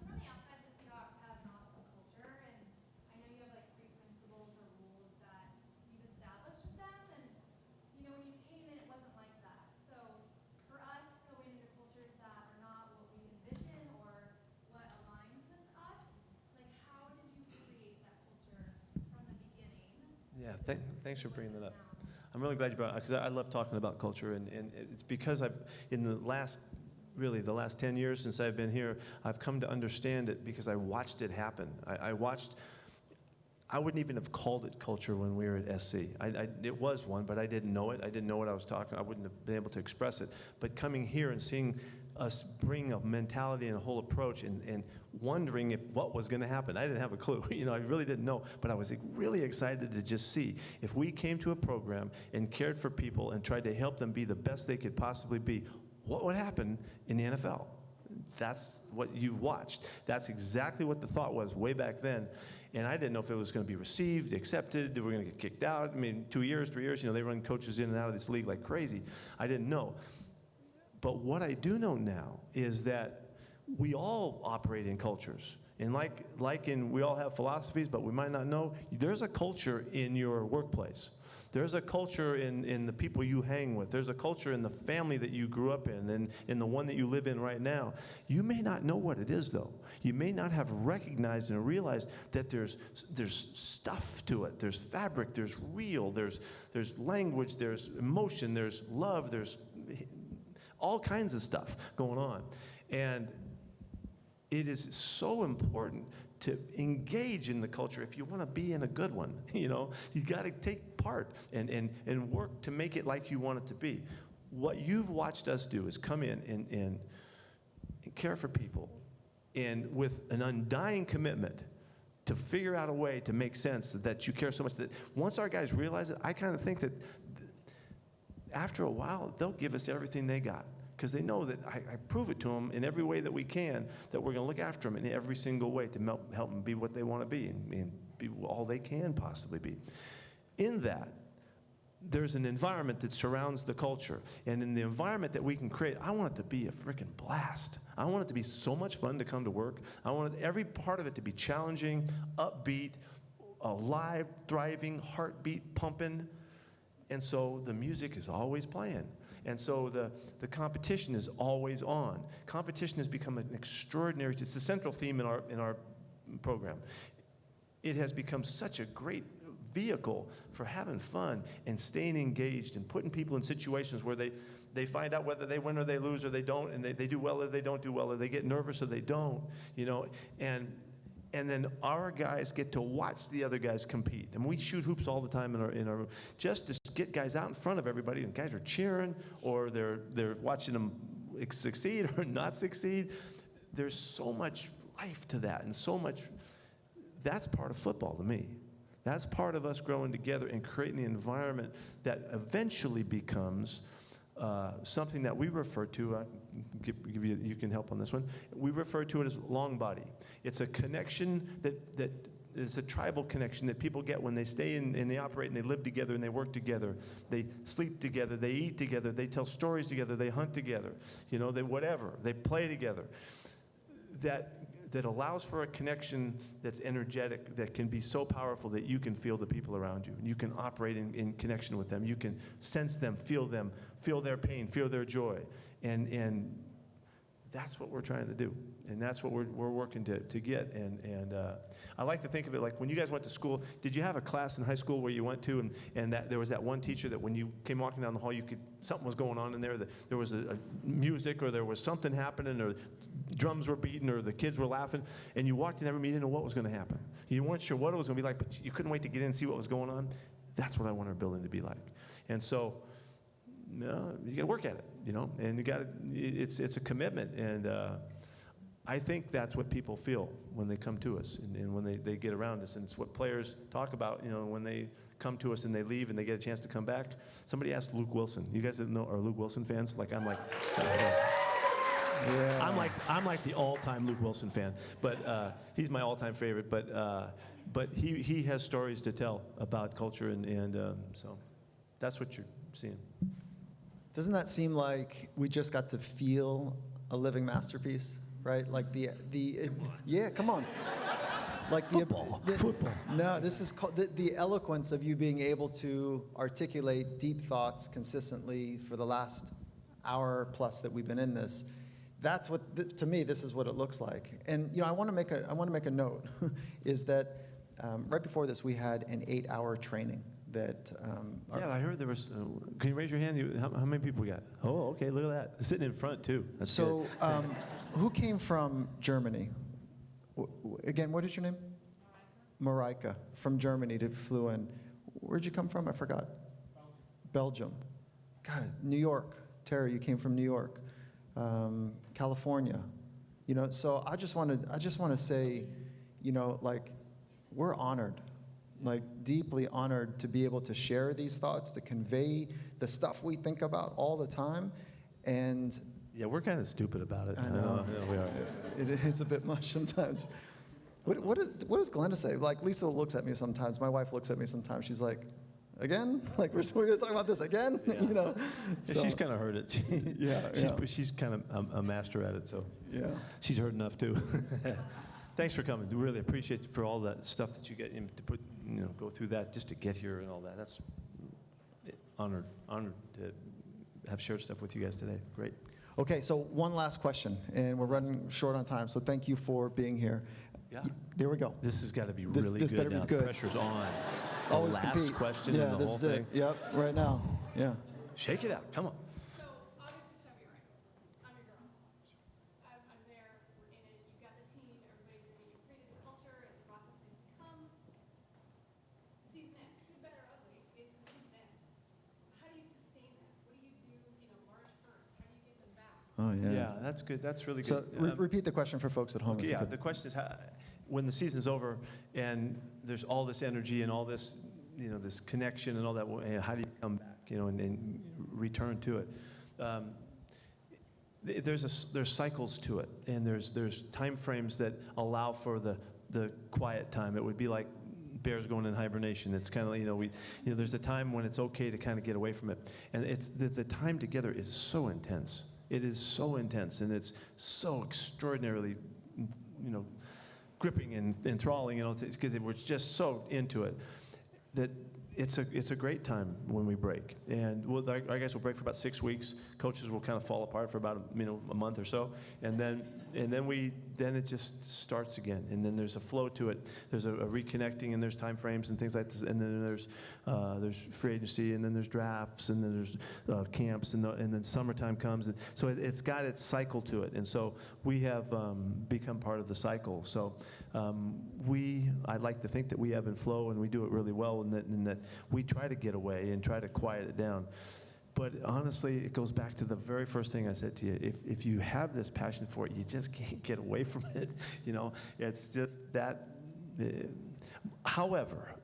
from the outside, the Seahawks have an awesome culture, and I know you have like 3 principles or rules that you've established with them. And you know, when you came in, it wasn't like that. So for us, going into cultures that are not what we envision or what aligns with us, like how did you create that culture from the beginning? Yeah, thanks for bringing that up. I'm really glad you brought it up, because I love talking about culture, and it's because in the last 10 years since I've been here, I've come to understand it because I watched it happen. I wouldn't even have called it culture when we were at SC. It was one, but I didn't know it. I didn't know what I was talking. I wouldn't have been able to express it. But coming here and seeing us bring a mentality and a whole approach, and wondering if what was going to happen. I didn't have a clue. I really didn't know. But I was really excited to just see if we came to a program and cared for people and tried to help them be the best they could possibly be, what would happen in the NFL? That's what you've watched. That's exactly what the thought was way back then. And I didn't know if it was going to be received, accepted, if we were going to get kicked out. I mean, 2 years, 3 years, they run coaches in and out of this league like crazy. I didn't know. But what I do know now is that we all operate in cultures. And we all have philosophies, but we might not know. There's a culture in your workplace. There's a culture in the people you hang with. There's a culture in the family that you grew up in and in the one that you live in right now. You may not know what it is, though. You may not have recognized and realized that there's stuff to it. There's fabric, there's real, there's language, there's emotion, there's love, there's all kinds of stuff going on. And it is so important to engage in the culture if you want to be in a good one. You got to take part and work to make it like you want it to be. What you've watched us do is come in and care for people, and with an undying commitment to figure out a way to make sense that you care so much that once our guys realize it, I kind of think that after a while, they'll give us everything they got, because they know that I prove it to them in every way that we can, that we're going to look after them in every single way to help them be what they want to be and be all they can possibly be. In that, there's an environment that surrounds the culture. And in the environment that we can create, I want it to be a freaking blast. I want it to be so much fun to come to work. I want every part of it to be challenging, upbeat, alive, thriving, heartbeat pumping. And so the music is always playing. And so the competition is always on. Competition has become an extraordinary, it's the central theme in our program. It has become such a great vehicle for having fun and staying engaged and putting people in situations where they find out whether they win or they lose or they don't, and they do well or they don't do well, or they get nervous or they don't, and then our guys get to watch the other guys compete. And we shoot hoops all the time in our just to get guys out in front of everybody, and guys are cheering, or they're watching them succeed or not succeed. There's so much life to that, and so much. That's part of football to me. That's part of us growing together and creating the environment that eventually becomes something that we refer to, you can help on this one, we refer to it as long body. It's a connection that is a tribal connection that people get when they stay and they operate and they live together and they work together. They sleep together, they eat together, they tell stories together, they hunt together, they whatever, they play together. That allows for a connection that's energetic, that can be so powerful that you can feel the people around you. You can operate in connection with them. You can sense them, feel their pain, feel their joy. And that's what we're trying to do. And that's what we're working to get. And I like to think of it like when you guys went to school, did you have a class in high school where you went to and that there was that one teacher that when you came walking down the hall, something was going on in there, there was a music or there was something happening or drums were beating or the kids were laughing, and you walked in every meeting and what was going to happen. You weren't sure what it was going to be like, but you couldn't wait to get in and see what was going on. That's what I want our building to be like. And so you got to work at it, and it's a commitment. And I think that's what people feel when they come to us and when they get around us. And it's what players talk about, when they come to us and they leave and they get a chance to come back. Somebody asked Luke Wilson. You guys didn't know, are Luke Wilson fans? I'm like the all-time Luke Wilson fan, but he's my all-time favorite. But he has stories to tell about culture, and so that's what you're seeing. Doesn't that seem like we just got to feel a living masterpiece, right? Like yeah, come on. Like football. No, this is called the eloquence of you being able to articulate deep thoughts consistently for the last hour plus that we've been in this. That's what, to me, this is what it looks like. And I want to make a note, is that right before this we had an 8-hour training that. Yeah, I heard there was. Can you raise your hand? How many people we got? Oh, okay, look at that. Sitting in front too. That's so, who came from Germany? Again, what is your name? Marika. From Germany that flew in. Where'd you come from? I forgot. Belgium. God, New York. Terry, you came from New York. California. So I just want to say, we're honored, deeply honored to be able to share these thoughts, to convey the stuff we think about all the time. And yeah, we're kind of stupid about it. I know. Yeah, we are. It's a bit much sometimes. What does Glenda say? Lisa looks at me sometimes. My wife looks at me sometimes. She's like, again? We're going to talk about this again? Yeah. So, she's kind of heard it. She's kind of a master at it, so yeah. She's heard enough too. Thanks for coming. We really appreciate it for all that stuff that you get to put, go through that just to get here and all that. That's honored to have shared stuff with you guys today. Great. Okay, so one last question, and we're running short on time, so thank you for being here. Yeah. There we go. This has got to be really this good better be now. good. The pressure's on. Always the last compete. question Yeah, and the this whole is thing. it. Yep, right now. Yeah. Shake it out. Come on. So, August is February. I'm your girl. I'm there. We're in it. You've got the team. Everybody's in it. You've created the culture. It's a rocket place to come. The season ends. Good, bad, or ugly. The season ends. How do you sustain that? What do you do, March 1st? How do you get them back? Oh, yeah. Yeah, that's good. That's really So good. repeat the question for folks at home. Okay, if you yeah, could. the question is when the season's over and there's all this energy and all this, this connection and all that, and how do you come back, and return to it? There's cycles to it, and there's time frames that allow for the quiet time. It would be like bears going in hibernation. It's kind of there's a time when it's okay to kind of get away from it, and it's the time together is so intense. It is so intense, and it's so extraordinarily, gripping and enthralling, because we're just so into it that it's a great time when we break. And I guess we'll break for about 6 weeks. Coaches will kind of fall apart for about a month or so, and then it just starts again. And then there's a flow to it. There's a reconnecting, and there's time frames and things like this. And then there's free agency, and then there's drafts, and then there's camps, and then summertime comes. And so it's got its cycle to it. And so we have become part of the cycle. So I'd like to think that we ebb and flow, and we do it really well, and that we try to get away and try to quiet it down. But honestly, it goes back to the very first thing I said to you. If you have this passion for it, you just can't get away from it. It's just that. However,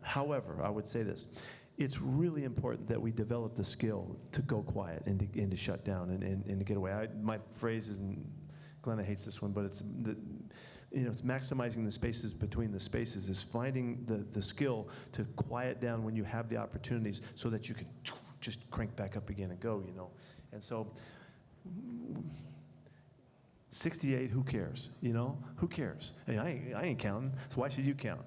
I would say this. It's really important that we develop the skill to go quiet and to shut down and to get away. My phrase is, and Glenna hates this one, but it's it's maximizing the spaces between the spaces, is finding the skill to quiet down when you have the opportunities so that you can just crank back up again and go, And so 68, who cares? Who cares? Hey, I ain't counting, so why should you count?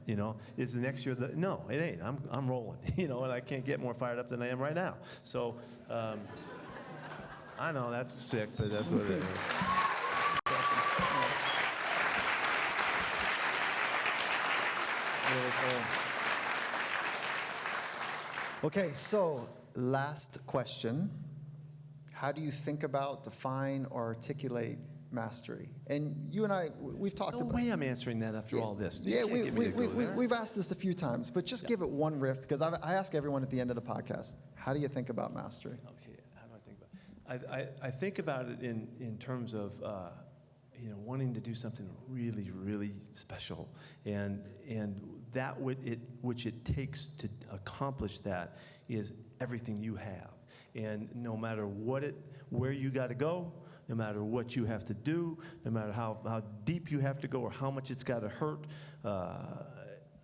Is the next year no, it ain't. I'm rolling, and I can't get more fired up than I am right now. So I know that's sick, but that's what it is. Really cool. Okay, so last question. How do you think about, define, or articulate mastery? And you and I, we've talked No about. way I'm answering that after all this. You Yeah, can't get me to go there. we've asked this a few times, but just give it one riff, because I ask everyone at the end of the podcast, how do you think about mastery? Okay, how do I think about it? I think about it in terms of wanting to do something really, really special, and that which it takes to accomplish that is everything you have, and no matter where you got to go, no matter what you have to do, no matter how deep you have to go or how much it's got to hurt,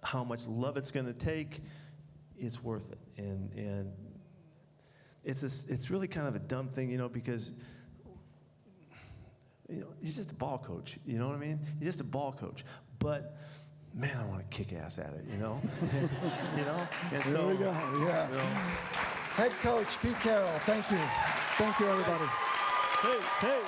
how much love it's going to take, it's worth it. And it's really kind of a dumb thing, because you're just a ball coach. You know what I mean? You're just a ball coach. But man, I want to kick ass at it. And There so we go. Yeah. Head coach Pete Carroll. Thank you. Thank you, everybody. Hey.